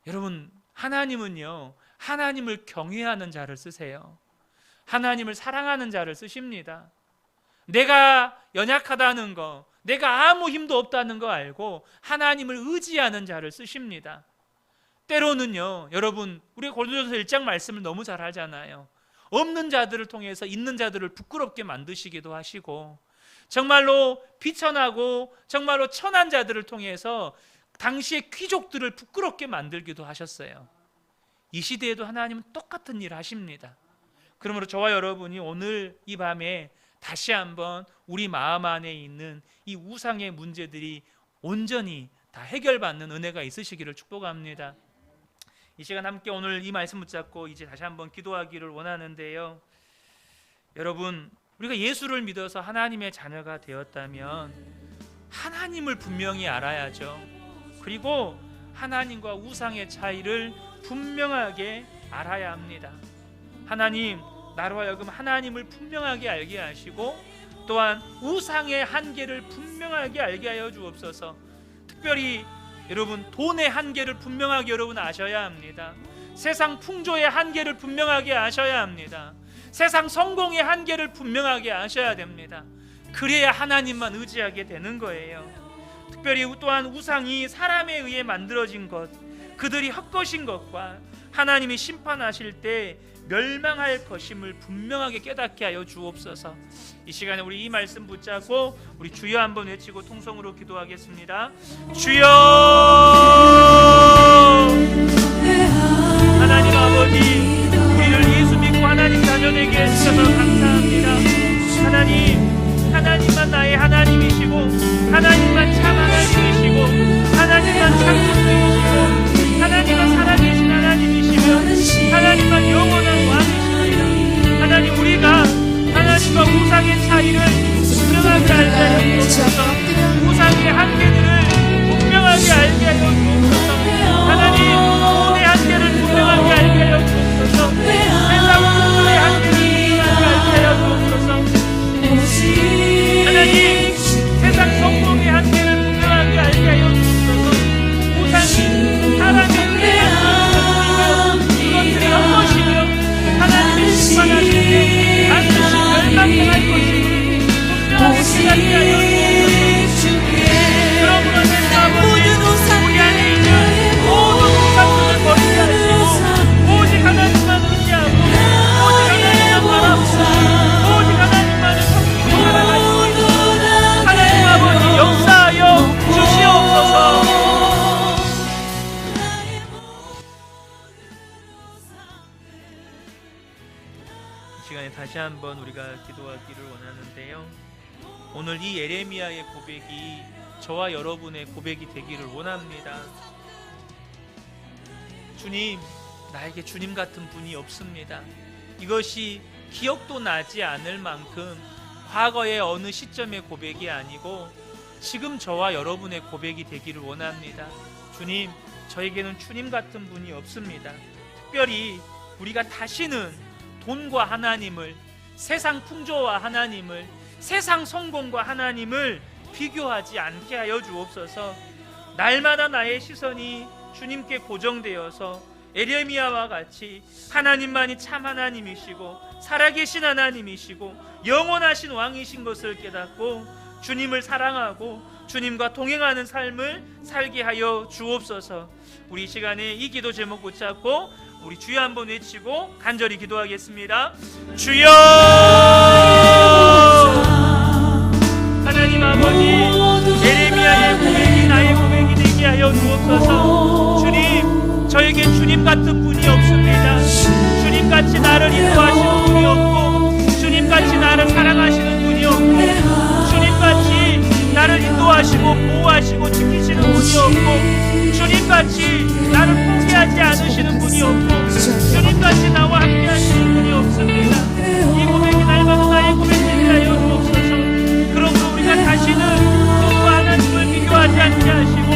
여러분, 하나님은요, 하나님을 경외하는 자를 쓰세요. 하나님을 사랑하는 자를 쓰십니다. 내가 연약하다는 거, 내가 아무 힘도 없다는 거 알고 하나님을 의지하는 자를 쓰십니다. 때로는요, 여러분, 우리가 고린도전서 1장 말씀을 너무 잘 하잖아요. 없는 자들을 통해서 있는 자들을 부끄럽게 만드시기도 하시고, 정말로 비천하고 정말로 천한 자들을 통해서 당시의 귀족들을 부끄럽게 만들기도 하셨어요. 이 시대에도 하나님은 똑같은 일을 하십니다. 그러므로 저와 여러분이 오늘 이 밤에 다시 한번 우리 마음 안에 있는 이 우상의 문제들이 온전히 다 해결받는 은혜가 있으시기를 축복합니다. 이 시간 함께 오늘 이 말씀 붙잡고 이제 다시 한번 기도하기를 원하는데요, 여러분, 우리가 예수를 믿어서 하나님의 자녀가 되었다면 하나님을 분명히 알아야죠. 그리고 하나님과 우상의 차이를 분명하게 알아야 합니다. 하나님, 나로 하여금 하나님을 분명하게 알게 하시고 또한 우상의 한계를 분명하게 알게 하여 주옵소서. 특별히 여러분, 돈의 한계를 분명하게 여러분 아셔야 합니다. 세상 풍조의 한계를 분명하게 아셔야 합니다. 세상 성공의 한계를 분명하게 아셔야 됩니다. 그래야 하나님만 의지하게 되는 거예요. 특별히 또한 우상이 사람에 의해 만들어진 것, 그들이 헛것인 것과 하나님이 심판하실 때 멸망할 것임을 분명하게 깨닫게 하여 주옵소서. 이 시간에 우리 이 말씀 붙잡고 우리 주여 한번 외치고 통성으로 기도하겠습니다. 주여! 하나님 아버지, 우리를 예수 믿고 하나님 자녀 되게 해주셔서 감사합니다. 하나님만 나의 하나님이시고 하나님만 참 하나님이시고 하나님만 창조주이시고 하나님만 살아계신 하나님이시며 하나님만 영원한 왕이십니다. 하나님, 우리가 하나님과 우상의 차이를 분명하게 알게 하여 주옵소서. 우상의 한계들을 분명하게 알게 하여 주옵소서. 하나님, 돈의 한계를 분명하게 알게 하여 주옵소서. 세상 풍조의 한계를 분명하게 알게 하여 주옵소서. 하나님, 세상 성공의 한계를 분명하게 알게 하여 주옵소서. 우상이 사람의 의해 그것들이 헛것이며 하나님의 심판하실 때 반드시 멸망당할 것임을 분명하게 깨닫게 하여 주옵소서. 그러므로 내 아버지, 우리 안에 있는 모든 우상들을 버리게 하시고 오직 하나님만 의지하고 오직 하나님만 바라보고 오직 하나님만을 섬기고 살아가시고 하나님 아버지, 역사하여 주시옵소서. 이 시간에 다시 한번 우리가 기도하기를 원하는데요, 오늘 이 예레미야의 고백이 저와 여러분의 고백이 되기를 원합니다. 주님, 나에게 주님 같은 분이 없습니다. 이것이 기억도 나지 않을 만큼 과거의 어느 시점의 고백이 아니고 지금 저와 여러분의 고백이 되기를 원합니다. 주님, 저에게는 주님 같은 분이 없습니다. 특별히 우리가 다시는 돈과 하나님을, 세상 풍조와 하나님을, 세상 성공과 하나님을 비교하지 않게 하여 주옵소서. 날마다 나의 시선이 주님께 고정되어서 에레미야와 같이 하나님만이 참 하나님이시고 살아계신 하나님이시고 영원하신 왕이신 것을 깨닫고 주님을 사랑하고 주님과 동행하는 삶을 살게 하여 주옵소서. 우리 이 시간에 이 기도 제목 붙잡고 우리 주여 한번 외치고 간절히 기도하겠습니다. 주여! 하나님 아버지, 에레미야의 고백이 나의 고백이 되게 하여 주옵소서. 주님, 저에게 주님 같은 분이 없습니다. 주님같이 나를 인도하시는 분이 없고, 주님같이 나를 사랑하시는 분이 없고, 주님같이 나를 인도하시고 보호하시고 지키시는 분이 없고, 주님같이 나를 포기하지 않으시는 분이 없고, 주님같이 나와 함께 하시는 분이 없습니다. 이 고백이 날마다 나의 고백이 하여 주옵소서. 그러므로 우리가 다시는 돈과 하나님을 비교하지 않게 하시고,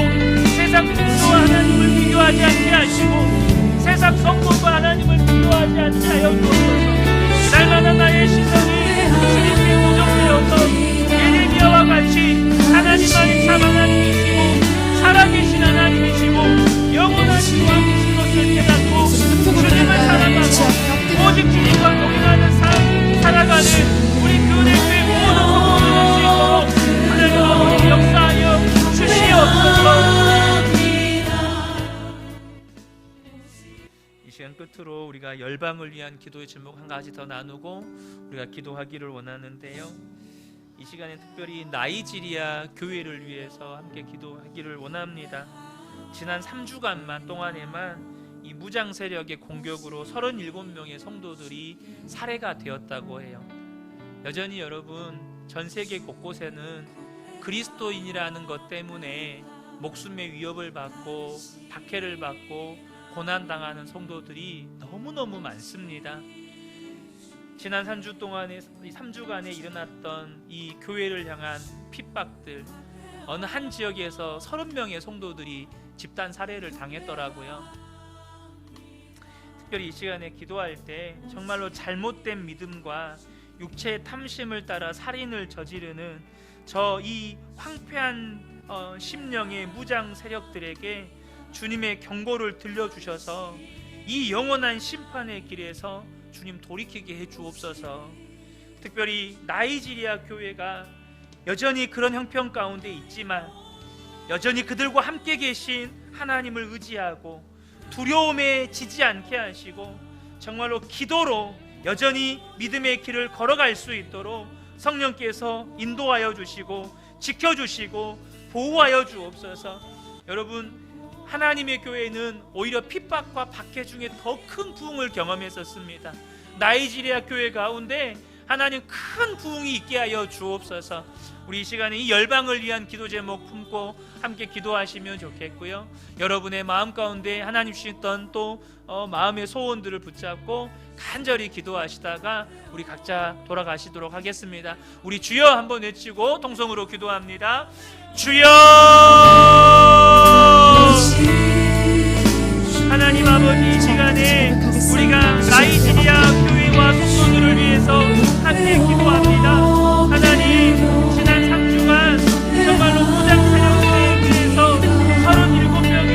세상 풍조와 하나님을 비교하지 않게 하시고, 세상 성공과 하나님을 비교하지 않게 하여 주옵소서. 날마다 나의 시선이 주님께 고정되어서 에레미야와 같이 하나님만이 참 하나님이시고 살아계신 하나님이시고 영원하신 왕이신 것을 깨닫고 주님을 사랑하고 오직 주님과 동행하는 삶 살아가는 우리 교회의 모든 성도들 될 수 있도록 하나님 아버지 역사하여 주시옵소서. 이 시간 끝으로 우리가 열방을 위한 기도의 제목 한 가지 더 나누고 우리가 기도하기를 원하는데요, 이 시간에 특별히 나이지리아 교회를 위해서 함께 기도하기를 원합니다. 지난 3주간 동안에만 이 무장 세력의 공격으로 37명의 성도들이 살해가 되었다고 해요. 여전히 여러분, 전 세계 곳곳에는 그리스도인이라는 것 때문에 목숨의 위협을 받고 박해를 받고 고난당하는 성도들이 너무너무 많습니다. 지난 3주간에 일어났던 이 교회를 향한 핍박들, 어느 한 지역에서 30명의 성도들이 집단 살해를 당했더라고요. 특별히 이 시간에 기도할 때 정말로 잘못된 믿음과 육체의 탐심을 따라 살인을 저지르는 이 황폐한 심령의 무장 세력들에게 주님의 경고를 들려주셔서 이 영원한 심판의 길에서 주님 돌이키게 해 주옵소서. 특별히 나이지리아 교회가 여전히 그런 형편 가운데 있지만 여전히 그들과 함께 계신 하나님을 의지하고 두려움에 지지 않게 하시고 정말로 기도로 여전히 믿음의 길을 걸어갈 수 있도록 성령께서 인도하여 주시고 지켜주시고 보호하여 주옵소서. 여러분, 하나님의 교회는 오히려 핍박과 박해 중에 더 큰 부흥을 경험했었습니다. 나이지리아 교회 가운데 하나님 큰 부흥이 있게 하여 주옵소서. 우리 이 시간에 이 열방을 위한 기도 제목 품고 함께 기도하시면 좋겠고요, 여러분의 마음 가운데 하나님 주셨던 또 마음의 소원들을 붙잡고 간절히 기도하시다가 우리 각자 돌아가시도록 하겠습니다. 우리 주여 한번 외치고 통성으로 기도합니다. 주여! 하나님 아버지, 이 시간에 우리가 나이지리아 교회와 성도들을 위해서 함께 기도합니다. 하나님, 지난 3주간 정말로 무장 세력들에 의해서 37명의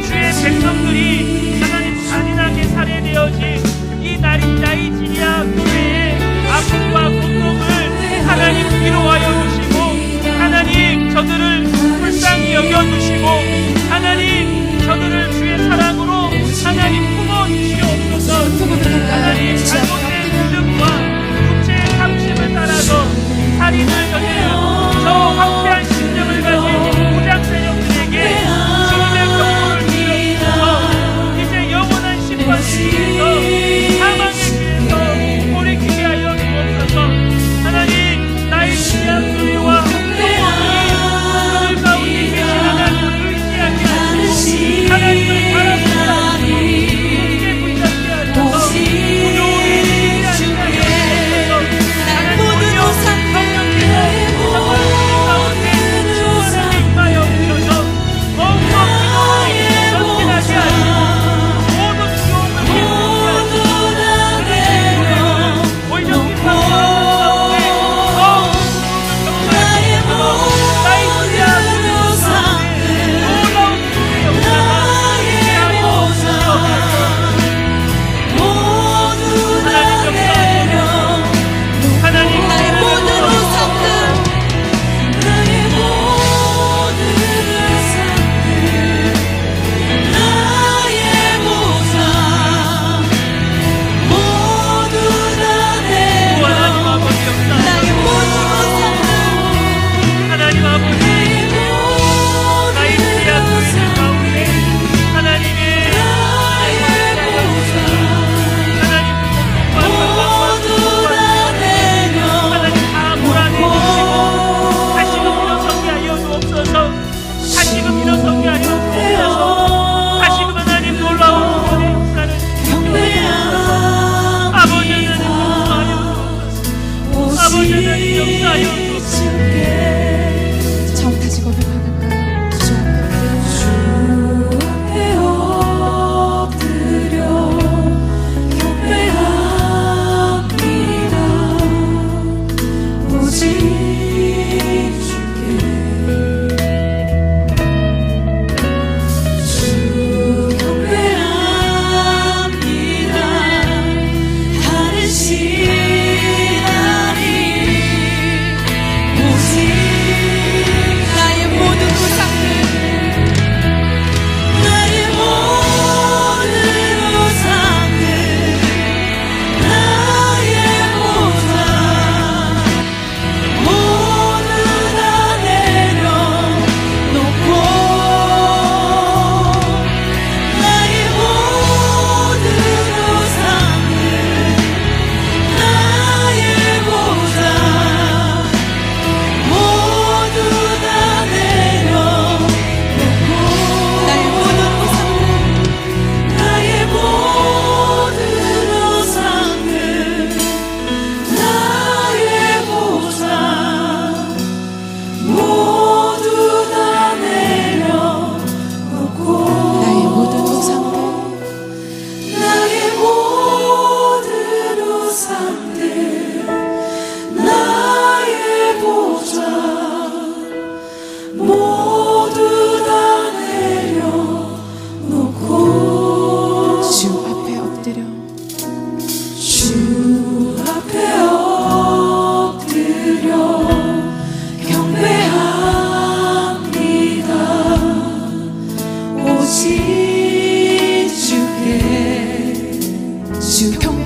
주의 백성들이 하나님 잔인하게 살해되어진 이 나이지리아 교회의 아픔과 고통을 하나님 위로하여 주시고 하나님 저들을 불쌍히 여겨주시고 하나님 저들을 주의 사랑으로 하나님 품어주시옵소서. 하나님 잘못된 믿음과 육체의 탐심을 따라서 살인을 저지른 저 황폐한 심령을 가진 무장 세력들에게 주님의 경고를 주시옵소서. 이제 영원한 심판을 위해서 사망의 길에서 돌이키게 하여 주옵소서. 하나님, 나이지리아 교회와 성도들이 그들 가운데 계신 하나님을 의지하게 하시고 하나님을 바라보게 하시고 이제 붙잡게 하셔서 두려움이 있지 않게 하셔서 하나님 오히려 성령께서 같은 평